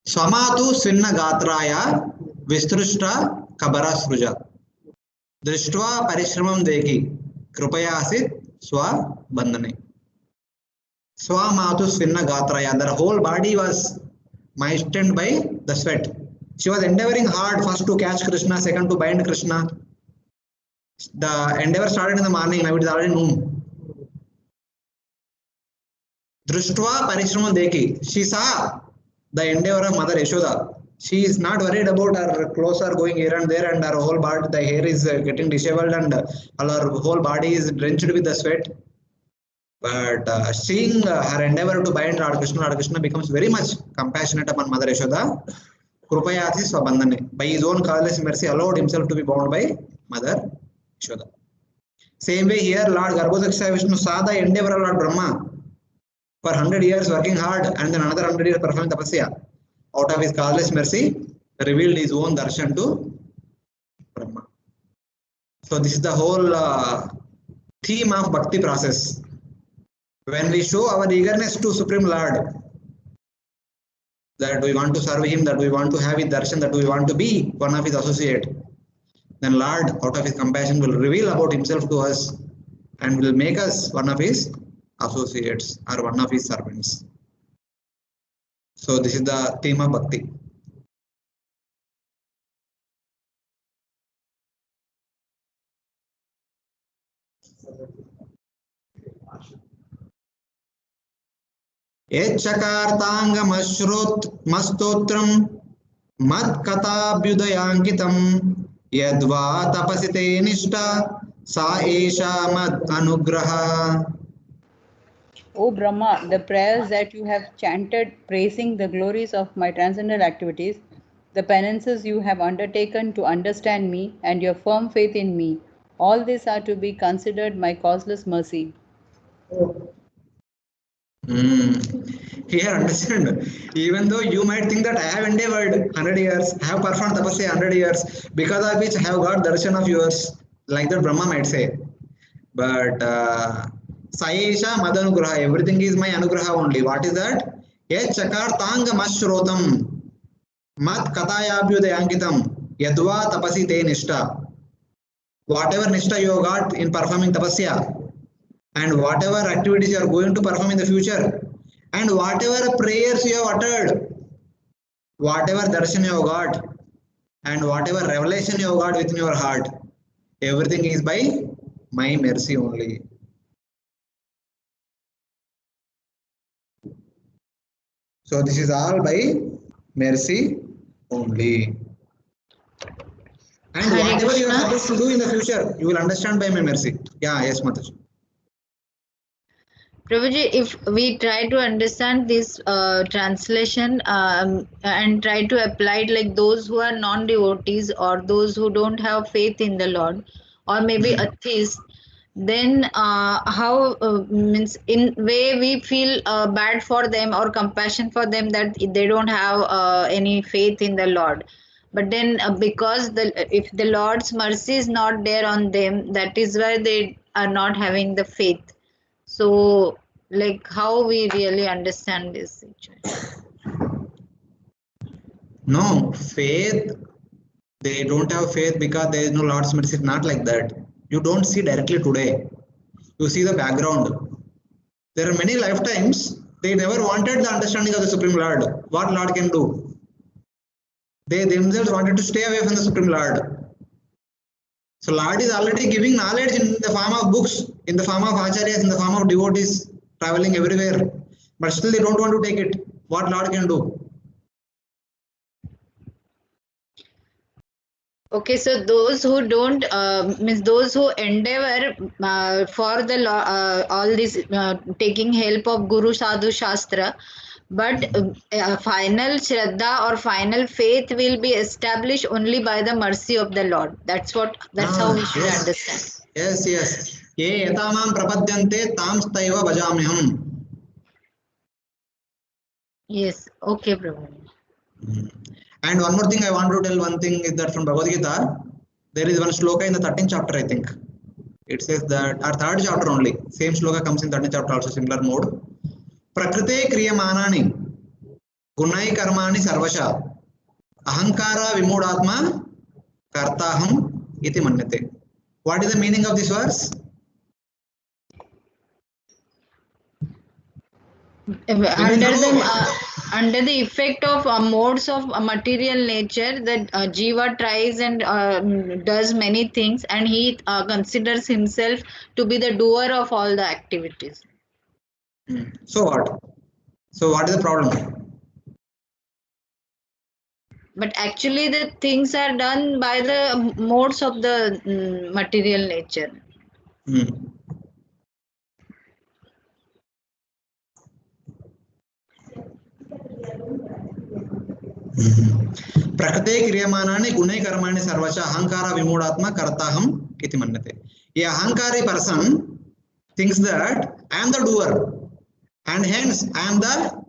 Samatu Svinna Gatraya Vistrushta Kabara Sruja Drishtva Parishramam Deki Krupayasit Swa Bandhane. Swamatu Svinna Gatraya. Their whole body was moistened by the sweat. She was endeavoring hard, first to catch Krishna, second to bind Krishna. The endeavor started in the morning, now it is already noon. Drishtva Parishramam Deki. She saw the endeavor of Mother Yashoda. She is not worried about her clothes are going here and there, and her whole body, the hair is getting disheveled, and her whole body is drenched with the sweat. But seeing her endeavor to bind Lord Krishna becomes very much compassionate upon Mother Yashoda. Krupayati Swabandhane. By his own causeless mercy, allowed himself to be bound by Mother Yashoda. Same way here, Lord Garbhodakshaya Vishnu saw the endeavor of Lord Brahma for 100 years working hard, and then another 100 years performing tapasya. Out of his causeless mercy, revealed his own darshan to Brahma. So this is the whole theme of bhakti process. When we show our eagerness to Supreme Lord, that we want to serve him, that we want to have his darshan, that we want to be one of his associate, then Lord, out of his compassion, will reveal about himself to us and will make us one of his associates or one of his servants. So this is the theme of bhakti. Echakartangamashruth mastotram mad katabhyudayankitam yadva tapasite nishta sa esha mad anugraha. O Brahma, the prayers that you have chanted praising the glories of my transcendental activities, the penances you have undertaken to understand me, and your firm faith in me, all these are to be considered my causeless mercy. Here understand, even though you might think that I have endeavored 100 years, I have performed tapasya 100 years, because of which I have got darshan of yours, like that Brahma might say. But Saesha Madanugraha, everything is my anugraha only. What is that? Yet Chakar Tanga Mashrotam Mat Katayabhyudayankitam Yadva Tapasi Te Nishta. Whatever Nishta you have got in performing tapasya, and whatever activities you are going to perform in the future, and whatever prayers you have uttered, whatever darshan you have got, and whatever revelation you have got within your heart, everything is by my mercy only. So this is all by mercy only. And Hare whatever you are Krishna. supposed to do in the future, you will understand by my mercy. Yeah, yes, Mataji. Prabhuji, if we try to understand this translation and try to apply it like those who are non-devotees or those who don't have faith in the Lord or maybe atheists, then how means in way we feel bad for them or compassion for them that they don't have any faith in the Lord. But then because if the Lord's mercy is not there on them, that is why they are not having the faith. So, like, how we really understand this situation? No, faith, they don't have faith because there is no Lord's mercy. It's not like that. You don't see directly today. You see the background. There are many lifetimes, they never wanted the understanding of the Supreme Lord. What Lord can do? They themselves wanted to stay away from the Supreme Lord. So Lord is already giving knowledge in the form of books, in the form of acharyas, in the form of devotees traveling everywhere. But still they don't want to take it. What Lord can do? Okay, so those who don't means those who endeavor for the all this taking help of Guru Sadhu Shastra, but final Shraddha or final faith will be established only by the mercy of the Lord. That's how we should understand. Yes, yes. Ye etamam prapadyante tamstaiva bhajamyaham. Yes, okay, Prabhu. And one more thing I want to tell, one thing is that from Bhagavad Gita, there is one shloka in the 13th chapter, I think. It says that, our third chapter only, same shloka comes in 13th chapter also, similar mode. Prakrite kriyamanani gunai karmani sarvasha ahankara vimudatma kartaham iti manyate. What is the meaning of this verse? Under the effect of modes of material nature, that Jiva tries and does many things, and he considers himself to be the doer of all the activities. So what? So what is the problem? But actually the things are done by the modes of the material nature. Prakrite kriyamanani gunai karmani sarvacha ahankara vimudatma kartaham iti manyate. A ahankari person thinks that I am the doer and hence I am the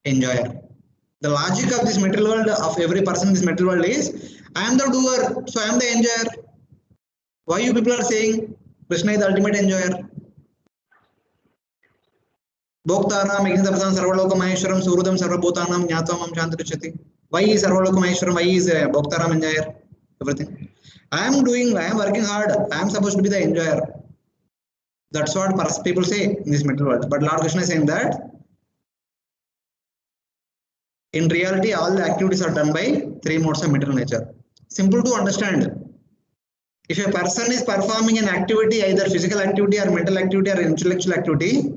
enjoyer. The logic of this material world, of every person in this material world is, I am the doer, so I am the enjoyer. Why you people are saying Krishna is the ultimate enjoyer? Bhoktaram Yajnapradhan Sarvaloka Maheshwaram Surudam Sarvabhutanam Jnatvamam Shantirichyati. Why is Sarvaloka Maheshwaram? Why is Bhoktaram enjoyer? Everything. I am working hard. I am supposed to be the enjoyer. That's what people say in this material world. But Lord Krishna is saying that in reality, all the activities are done by three modes of material nature. Simple to understand. If a person is performing an activity, either physical activity or mental activity or intellectual activity,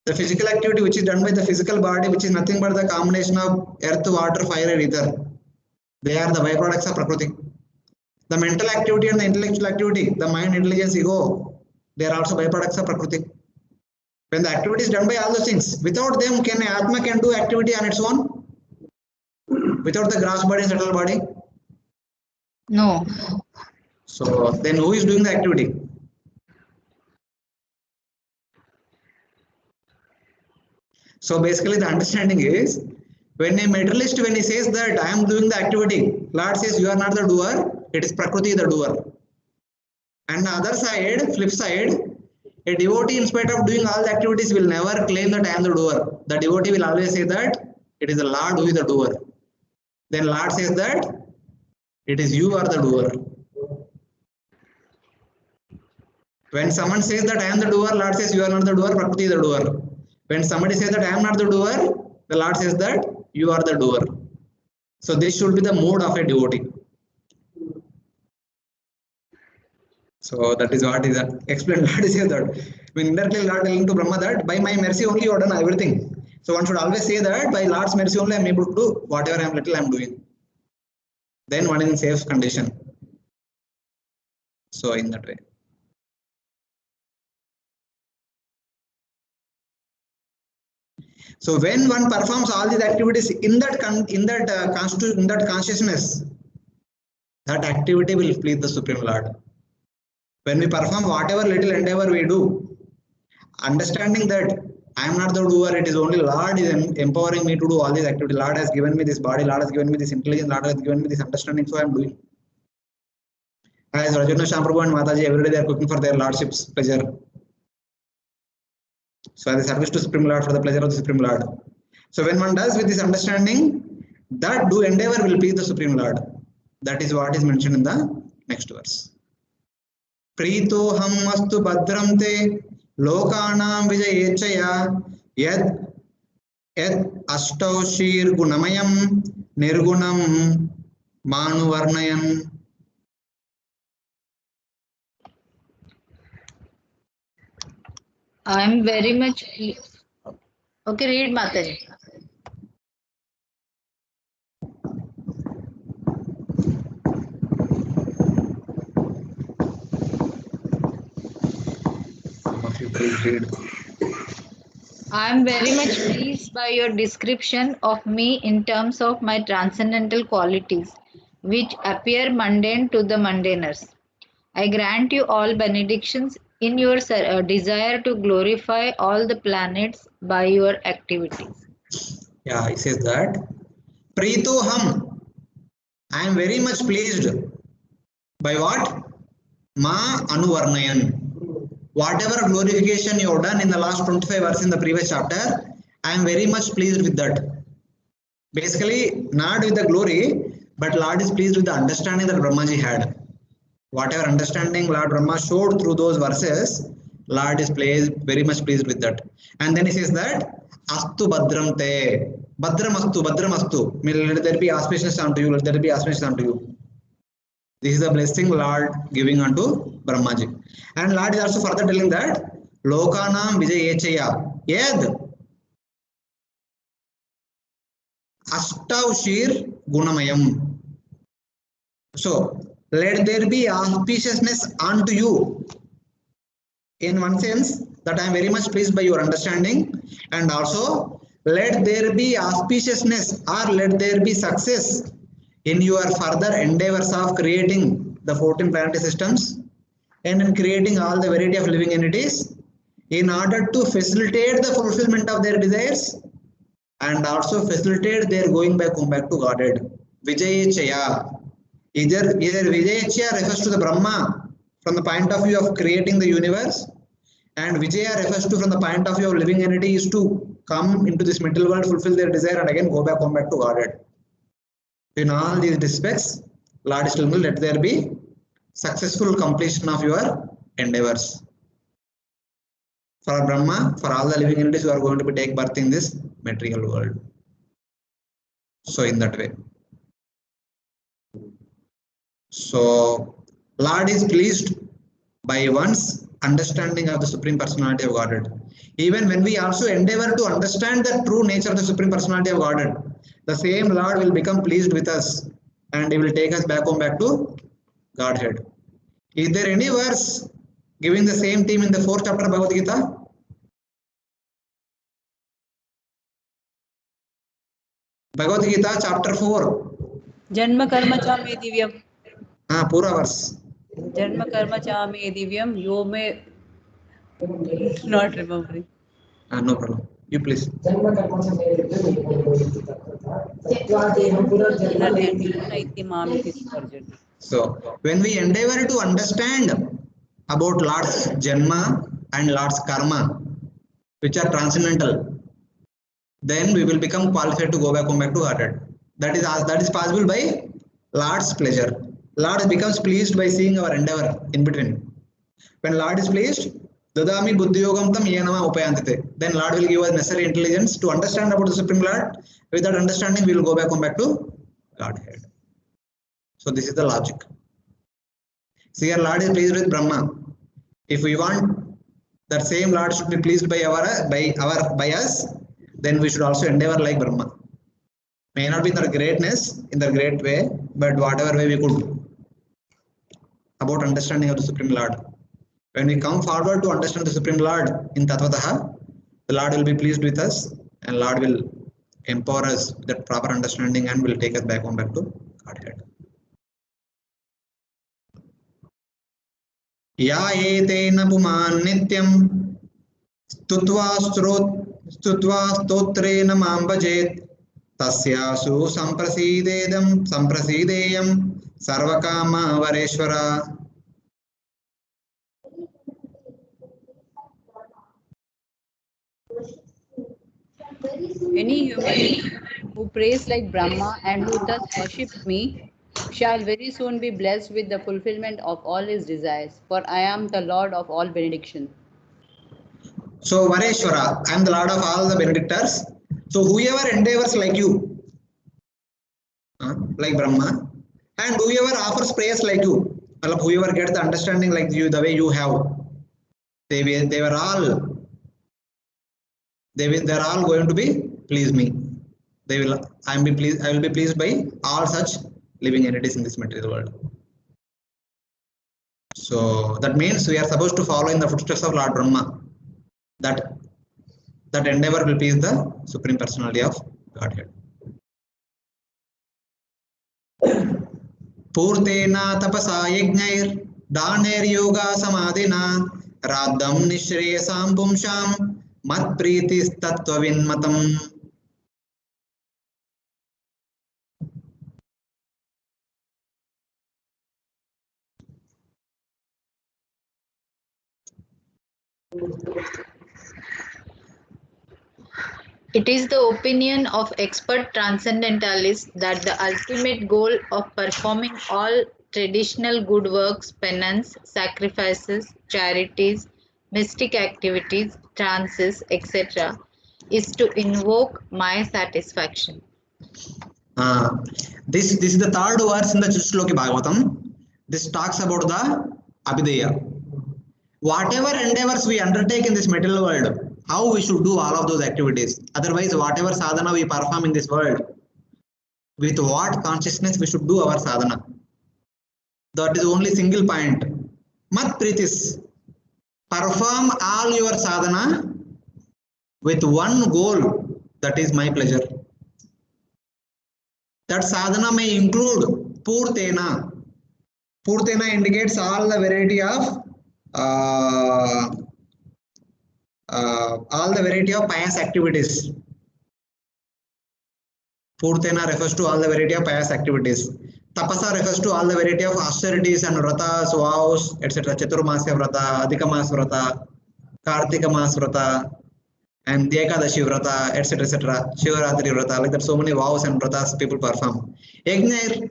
the physical activity which is done by the physical body, which is nothing but the combination of earth, water, fire and ether, they are the byproducts of Prakriti. The mental activity and the intellectual activity, the mind, intelligence, ego, they are also byproducts of Prakriti. When the activity is done by all those things, without them, can Atma can do activity on its own? Without the gross body and subtle body? No. So then who is doing the activity? So basically the understanding is, when a materialist, when he says that I am doing the activity, Lord says you are not the doer, it is Prakriti the doer. And the other side, flip side, a devotee in spite of doing all the activities will never claim that I am the doer. The devotee will always say that it is the Lord who is the doer. Then Lord says that it is you are the doer. When someone says that I am the doer, Lord says you are not the doer, Prakriti is the doer. When somebody says that I am not the doer, the Lord says that you are the doer. So this should be the mood of a devotee. So that is what is explained. Lord says that. When indirectly Lord telling to Brahma that by my mercy only you have done everything. So one should always say that by Lord's mercy only I am able to do whatever I am doing. Then one is in safe condition. So in that way. So when one performs all these activities in that consciousness, that activity will please the Supreme Lord. When we perform whatever little endeavor we do, understanding that I am not the doer, it is only Lord is empowering me to do all these activities. Lord has given me this body, Lord has given me this intelligence, Lord has given me this understanding, so I am doing. As Rajendra Shamprabhu and Mataji, every day they are cooking for their Lordship's pleasure. So as a service to Supreme Lord for the pleasure of the Supreme Lord. So when one does with this understanding, that do endeavor will please the Supreme Lord. That is what is mentioned in the next verse. Prito ham astu badram te lokanam vijayechaya yad ashtau shir gunamayam nirgunam manu varnayan. I am very much. Okay, read Mataji. Some of you please read. I am very much pleased by your description of me in terms of my transcendental qualities, which appear mundane to the mundaners. I grant you all benedictions in your desire to glorify all the planets by your activities. Yeah, he says that. Prito ham. I am very much pleased. By what? Ma anuvarnayan. Whatever glorification you have done in the last 25 verses in the previous chapter, I am very much pleased with that. Basically, not with the glory, but Lord is pleased with the understanding that Brahmaji had. Whatever understanding Lord Brahma showed through those verses, Lord is very much pleased with that. And then he says that Astu Badram Te. Badram Astu, Badram Astu. Let there be auspicious unto you, let there be auspicious unto you. This is the blessing Lord giving unto Brahmaji. And Lord is also further telling that Lokanam Vijayechaya Yed Ashtav Shir Gunamayam. So let there be auspiciousness unto you. In one sense, that I am very much pleased by your understanding, and also let there be auspiciousness or let there be success in your further endeavors of creating the 14 planetary systems and in creating all the variety of living entities in order to facilitate the fulfillment of their desires and also facilitate their going back home back to Godhead. Vijayechaya. Either Vijayechaya refers to the Brahma from the point of view of creating the universe, and Vijaya refers to from the point of view of living entity is to come into this mental world, fulfill their desire, and again go back home back to Godhead. In all these respects, Lord is telling, let there be successful completion of your endeavors. For Brahma, for all the living entities who are going to be take birth in this material world. So in that way. So Lord is pleased by one's understanding of the Supreme Personality of Godhead. Even when we also endeavor to understand the true nature of the Supreme Personality of Godhead, the same Lord will become pleased with us and he will take us back home back to Godhead. Is there any verse giving the same theme in the 4th chapter of Bhagavad Gita? Bhagavad Gita chapter 4. Janma karma cha me divyam. Pura verse. Janma karma cha me divyam. Yo me not remembering. No problem. You please. Janma karma cha me divyam. Tattva pura janma. So, when we endeavor to understand about Lord's Janma and Lord's Karma, which are transcendental, then we will become qualified to go back home back to Godhead. That is possible by Lord's pleasure. Lord becomes pleased by seeing our endeavor in between. When Lord is pleased, Dadami Buddhiyogam tam yenama upayantite. Then Lord will give us necessary intelligence to understand about the Supreme Lord. With that understanding, we will go back home back to Godhead. So this is the logic. See, our Lord is pleased with Brahma. If we want that same Lord should be pleased by us, then we should also endeavor like Brahma. May not be in their greatness, in their great way, but whatever way we could about understanding of the Supreme Lord. When we come forward to understand the Supreme Lord in Tattvataha, the Lord will be pleased with us and Lord will empower us with that proper understanding and will take us back home back to Godhead. Ya etena puman nityam stutva stotrena mambajet tasyasu samprasideyam sarvakama vareshwara. Any human who prays like Brahma and who thus worships me shall very soon be blessed with the fulfillment of all his desires, for I am the Lord of all benediction. So Vareshwara, I am the Lord of all the benedictors. So whoever endeavors like you, like Brahma, and whoever offers prayers like you, whoever gets the understanding like you, the way you have, they're all going to be please me. I will be pleased by all such living entities in this material world. So that means we are supposed to follow in the footsteps of Lord Brahma. That endeavor will please the Supreme Personality of Godhead. Purtena tapasa yajnair daner yoga samadhina radham nishreyasam pumsham mat pritis tattvavin matam. It is the opinion of expert transcendentalists that the ultimate goal of performing all traditional good works, penance, sacrifices, charities, mystic activities, trances, etc., is to invoke my satisfaction. This is the third verse in the Chitshloki Bhagavatam. This talks about the Abhideya. Whatever endeavors we undertake in this material world, how we should do all of those activities. Otherwise, whatever sadhana we perform in this world, with what consciousness we should do our sadhana. That is only single point. Mat pritis. Perform all your sadhana with one goal, that is my pleasure. That sadhana may include Purtena. Purtena indicates all the variety of pious activities. Purtena refers to all the variety of pious activities. Tapasa refers to all the variety of austerities and vratas, vows, etc. Chaturmasya vrata, Adhikamas vrata, Kartika Mas vrata, and Ekadashi vrata, etc. etc. Shivaratri vrata, like that, so many vows and vratas people perform. Yajnair,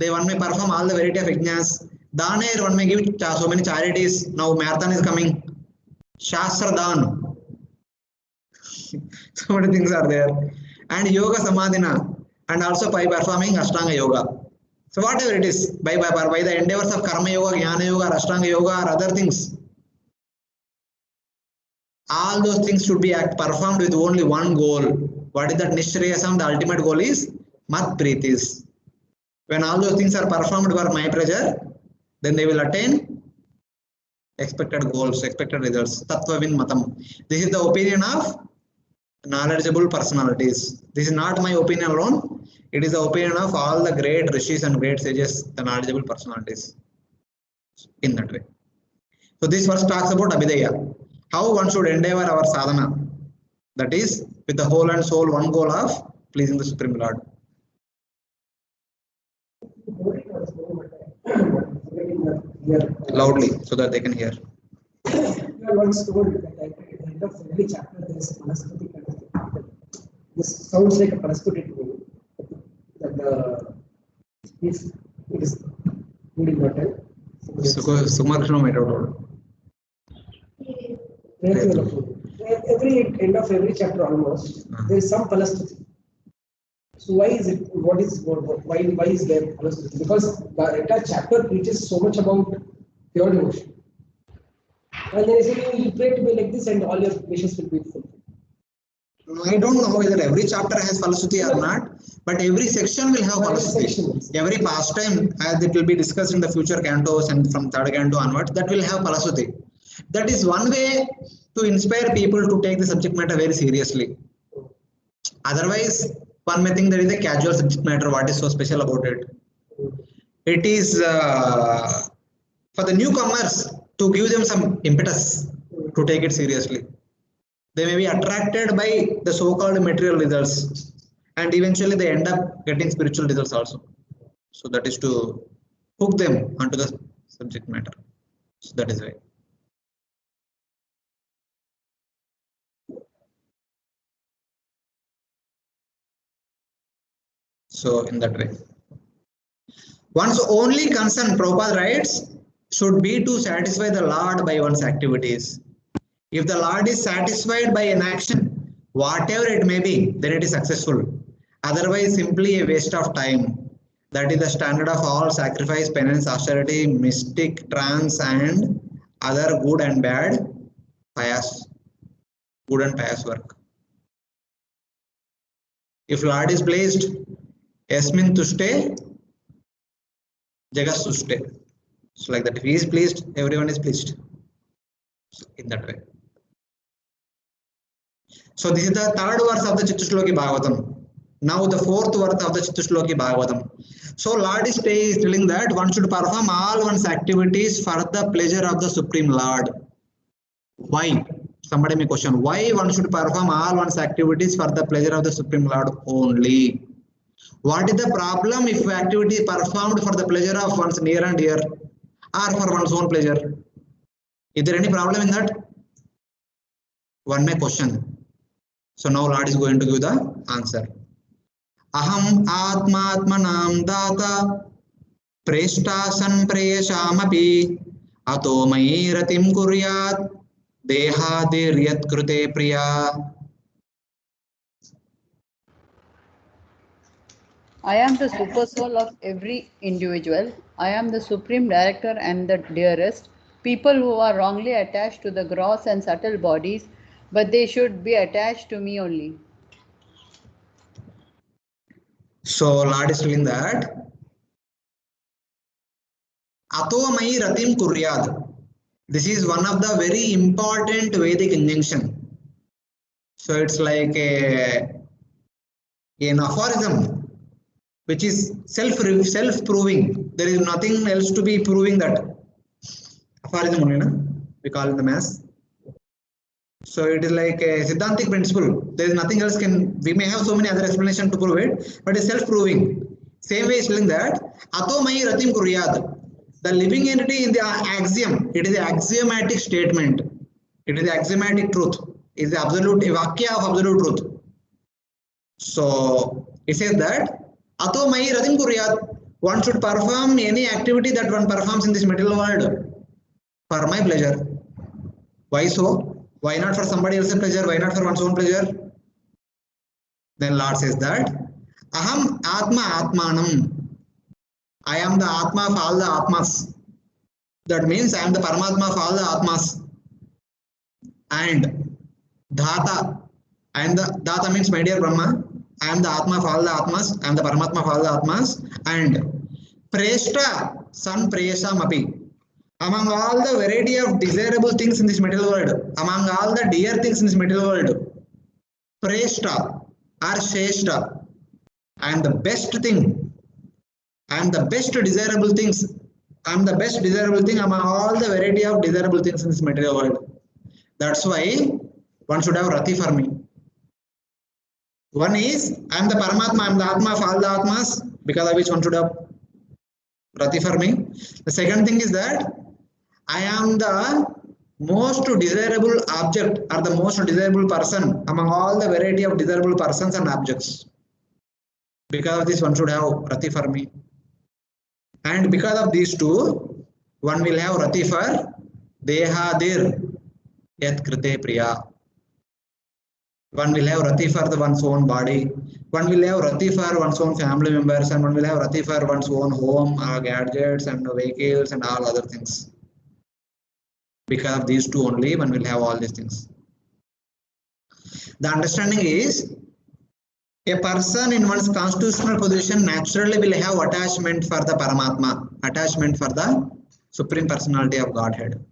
one may perform all the variety of yajnas. Danair, one may give so many charities. Now marathon is coming. Shastra Dan. So many things are there. And Yoga Samadhina, and also by performing Ashtanga Yoga. So whatever it is, by the endeavors of Karma Yoga, Jnana Yoga, or Ashtanga Yoga, or other things, all those things should be performed with only one goal. What is that Nishreyasam? The ultimate goal is Mat Pritis. When all those things are performed for my pleasure, then they will attain expected goals, expected results. Tattvavin Matam. This is the opinion of knowledgeable personalities. This is not my opinion alone. It is the opinion of all the great rishis and great sages, the knowledgeable personalities. In that way. So this verse talks about Abhideya. How one should endeavor our sadhana. That is, with the whole and soul, one goal of pleasing the Supreme Lord. Loudly, so that they can hear. You are once told that at the end of every chapter there is a Panasputi kind of thing. This sounds like a Panasputi to me. That it is good in matter. Sumarshno made out. Every end of every chapter almost, there is some Panasputi. So why is it? Why is there Panasputi? Because the entire chapter preaches so much about pure devotion. And then they say you pray to be like this and all your wishes will be fulfilled. I don't know whether every chapter has Falasuti or not, but every section will have Falasuti. Every pastime, as it will be discussed in the future cantos and from third canto onwards, that will have Falasuti. That is one way to inspire people to take the subject matter very seriously. Otherwise, one may think that is a casual subject matter. What is so special about it? It is for the newcomers to give them some impetus to take it seriously. They may be attracted by the so-called material results, and eventually they end up getting spiritual results also. So that is to hook them onto the subject matter. So that is why. So in that way, one's only concern, Prabhupada writes, should be to satisfy the Lord by one's activities. If the Lord is satisfied by an action, whatever it may be, then it is successful. Otherwise, simply a waste of time. That is the standard of all sacrifice, penance, austerity, mystic, trance, and other good and bad, pious, good and pious work. If Lord is pleased, Yasmin Tushte, Jagas Tushte. So like that, if he is pleased, everyone is pleased. In that way. So this is the third verse of the Chittushloki Bhagavatam. Now the fourth verse of the Chittushloki Bhagavatam. So Lord is telling that one should perform all one's activities for the pleasure of the Supreme Lord. Why? Somebody may question, why one should perform all one's activities for the pleasure of the Supreme Lord only? What is the problem if activity is performed for the pleasure of one's near and dear or for one's own pleasure? Is there any problem in that? One may question. So now Lord is going to give the answer. Aham atmatmanam data preshtasan preyashamapi ato mai ratim kuryat dehadir krute priya. I am the super soul of every individual. I am the supreme director and the dearest. People who are wrongly attached to the gross and subtle bodies, but they should be attached to me only. So Lord is telling that Ato mai ratim kuryad. This is one of the very important Vedic injunction. So it's like an aphorism which is self-proving. There is nothing else to be proving that. Aphorism only, na? We call it the mass. So it is like a Siddhantic principle. There is nothing else we may have so many other explanations to prove it, but it's self-proving. Same way is telling that Ato mai ratim kuryad. The living entity in the axiom, it is an axiomatic statement. It is the axiomatic truth. It is the absolute vakya of absolute truth. So it says that Ato mai ratim kuryat. One should perform any activity that one performs in this material world for my pleasure. Why so? Why not for somebody else's pleasure? Why not for one's own pleasure? Then Lord says that Aham Atma Atmanam. I am the Atma of all the Atmas. That means I am the Paramatma of all the Atmas. And Dhata. I am the Dhata means my dear Brahma. I am the Atma of all the Atmas. I am the Paramatma of all the Atmas. And Preshta San Preyasam Api. Among all the variety of desirable things in this material world, among all the dear things in this material world, Preshta or Sheshta, I am the best thing. I am the best desirable things. I am the best desirable thing among all the variety of desirable things in this material world. That's why one should have Rati for me. One is, I am the Paramatma, I am the Atma of all the Atmas, because of which one should have Rati for me. The second thing is that I am the most desirable object or the most desirable person among all the variety of desirable persons and objects. Because of this, one should have Rati for me. And because of these two, one will have Rati for Dehadir Yat Krite Priya. One will have Rati for one's own body. One will have Rati for one's own family members, and one will have Rati for one's own home, gadgets and vehicles and all other things. Because of these two only, one will have all these things. The understanding is, a person in one's constitutional position naturally will have attachment for the Paramatma, attachment for the Supreme Personality of Godhead.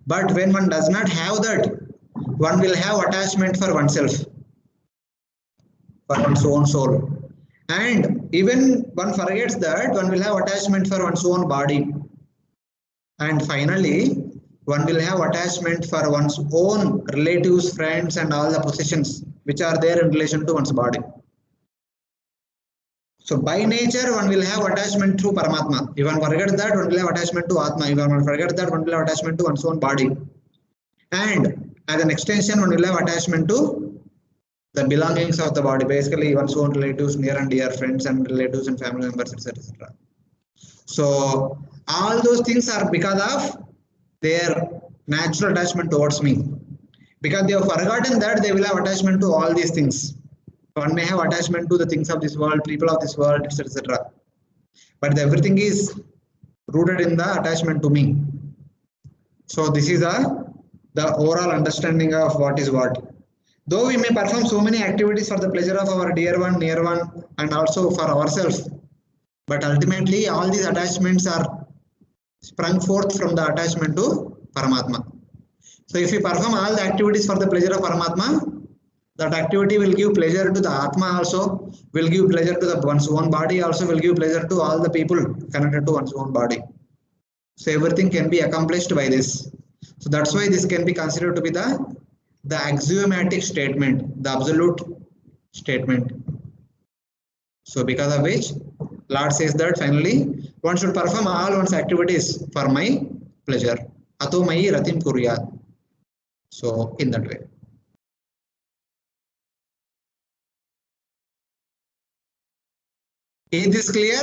But when one does not have that, one will have attachment for oneself, for one's own soul. And even one forgets that, one will have attachment for one's own body. And finally, one will have attachment for one's own relatives, friends, and all the possessions which are there in relation to one's body. So by nature, one will have attachment to Paramatma. If one forgets that, one will have attachment to Atma. If one forgets that, one will have attachment to one's own body. And as an extension, one will have attachment to the belongings of the body, basically one's own relatives, near and dear friends and relatives and family members, etc. So all those things are because of their natural attachment towards me. Because they have forgotten that they will have attachment to all these things. One may have attachment to the things of this world, people of this world, etc. But everything is rooted in the attachment to me. So this is the overall understanding of what is what. Though we may perform so many activities for the pleasure of our dear one, near one, and also for ourselves, but ultimately all these attachments are sprung forth from the attachment to Paramatma. So if we perform all the activities for the pleasure of Paramatma, that activity will give pleasure to the Atma also, will give pleasure to one's own body also, will give pleasure to all the people connected to one's own body. So everything can be accomplished by this. So that's why this can be considered to be the axiomatic statement, the absolute statement. So because of which Lord says that finally one should perform all one's activities for my pleasure. Ato mayi ratim kuryat. So in that way. Is this clear?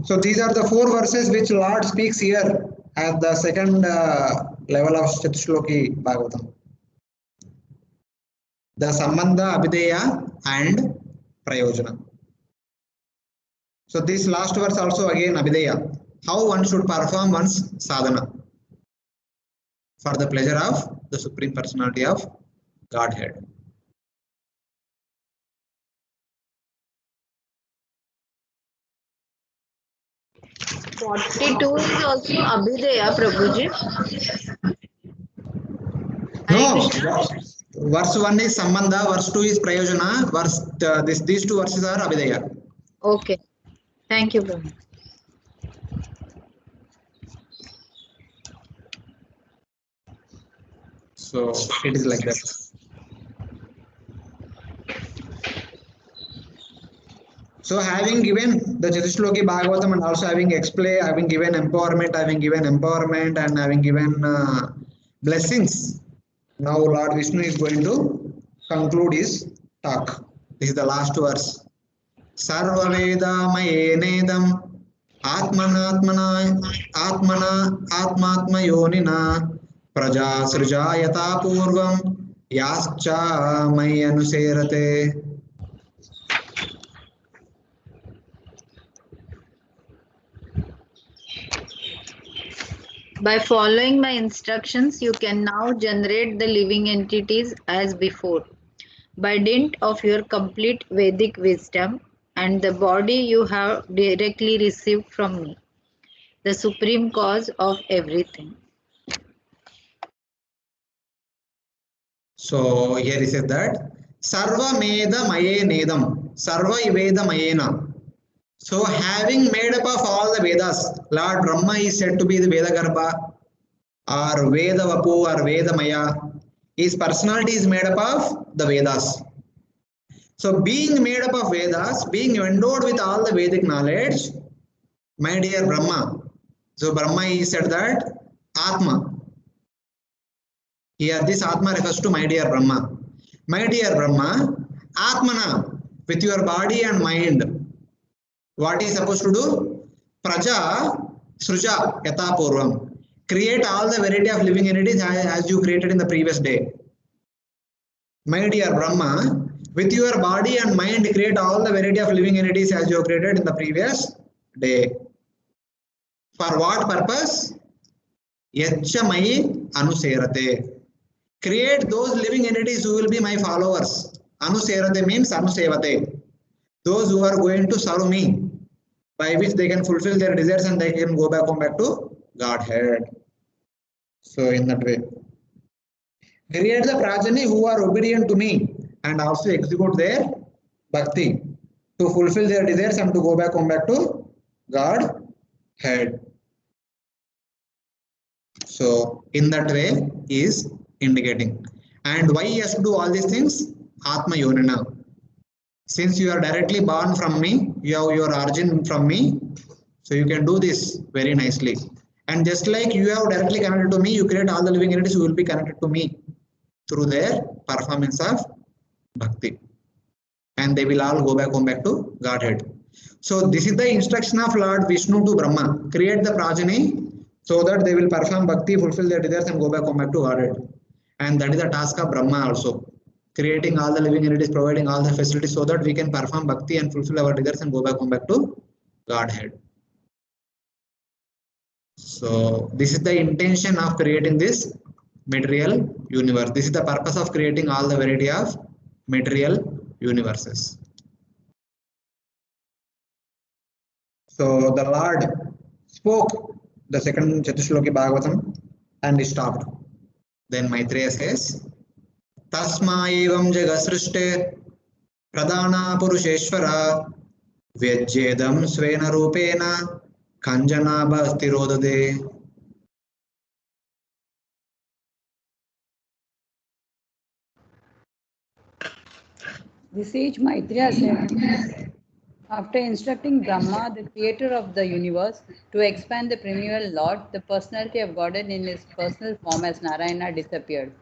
So these are the 4 verses which Lord speaks here at the second level of Chatusloki Bhagavatam. The Sambandha, Abhideya and Prayojana. So this last verse also again Abhideya. How one should perform one's sadhana for the pleasure of the Supreme Personality of Godhead. Two is also Abhideya, Prabhuji. No, verse 1 is Sambandha, verse 2 is Prayojana, these 2 verses are Abhideya. Okay. Thank you, Prabhu. So it is like that. So having given the Chatusloki Bhagavatam and also having given empowerment and having given blessings, now Lord Vishnu is going to conclude his talk. This is the last verse. Sarva Veda Mayenedam Atmanatmana Atmatma Yonina Praja Srijayata Purvam Yascha Mayanuserate. By following my instructions, you can now generate the living entities as before, by dint of your complete Vedic wisdom and the body you have directly received from me, the supreme cause of everything. So here he says that Sarva Meda Maye Nedam, Sarva Veda Mayena. So having made up of all the Vedas, Lord Brahma is said to be the Veda Garbha or Veda Vapu or Veda Maya. His personality is made up of the Vedas. So being made up of Vedas, being endowed with all the Vedic knowledge, my dear Brahma. So Brahma he said that Atma. Here this Atma refers to my dear Brahma. My dear Brahma, Atmana, with your body and mind, what is supposed to do? Praja Sruja Yata Purvam. Create all the variety of living entities as you created in the previous day. My dear Brahma, with your body and mind, create all the variety of living entities as you have created in the previous day. For what purpose? Yacha Mai Anuserate. Create those living entities who will be my followers. Anuserate means Anusevate. Those who are going to serve me, by which they can fulfill their desires and they can go back home back to Godhead. So in that way. Create the progeny who are obedient to me and also execute their bhakti to fulfill their desires and to go back home back to Godhead. So in that way is indicating. And why he has to do all these things? Atma Yonina. Since you are directly born from me, you have your origin from me, so you can do this very nicely. And just like you have directly connected to me, you create all the living entities who will be connected to me through their performance of bhakti. and they will all go back home back to Godhead. So this is the instruction of Lord Vishnu to Brahma: create the progeny so that they will perform bhakti, fulfill their desires, and go back home back to Godhead. And that is the task of Brahma also, creating all the living entities, providing all the facilities so that we can perform bhakti and fulfill our desires and go back home back to Godhead. So this is the intention of creating this material universe. This is the purpose of creating all the variety of material universes. So the Lord spoke the second Chatushloki Bhagavatam and he stopped. Then Maitreya says, Tasma evam jagasrishte pradana purusheshvara vyajyedam svena rupena kanjanabha stirodade. The sage Maitreya said, after instructing Brahma, the creator of the universe, to expand the primeval Lord, the personality of Godhead in his personal form as Narayana disappeared.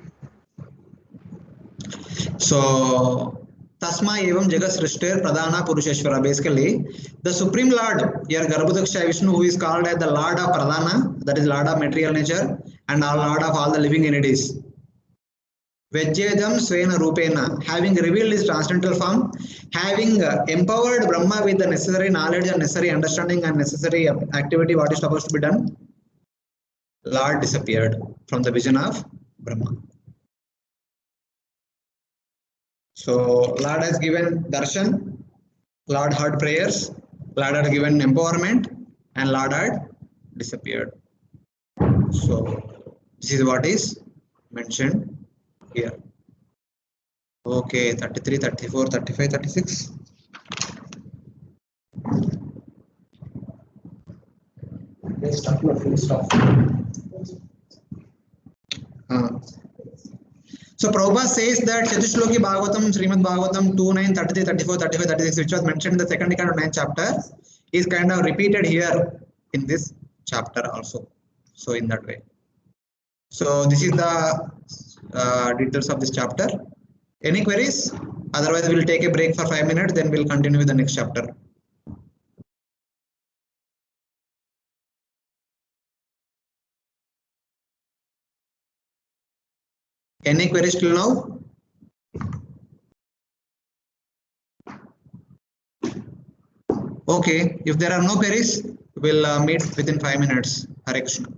So, Tasma evam jagasrishte pradana purusheshvara. Basically, the Supreme Lord, here Garbhodaksha Vishnu, who is called as the Lord of Pradana, that is Lord of material nature, and Lord of all the living entities. Vajyedam Svena Rupena, having revealed his transcendental form, having empowered Brahma with the necessary knowledge and necessary understanding and necessary activity, what is supposed to be done, Lord disappeared from the vision of Brahma. So Lord has given darshan, Lord heard prayers, Lord had given empowerment, and Lord had disappeared. So this is what is mentioned here. Okay, 33, 34, 35, 36. They stop no full stop. So Prabhupada says that Chatushloki Bhagavatam, Srimad Bhagavatam 29, 33, 34, 35, 36, which was mentioned in the second kind of 9th chapter, is kind of repeated here in this chapter also. So in that way. So this is the details of this chapter. Any queries? Otherwise, we'll take a break for 5 minutes, then we'll continue with the next chapter. Any queries till now? Okay, if there are no queries, we'll meet within 5 minutes. Hare Krishna.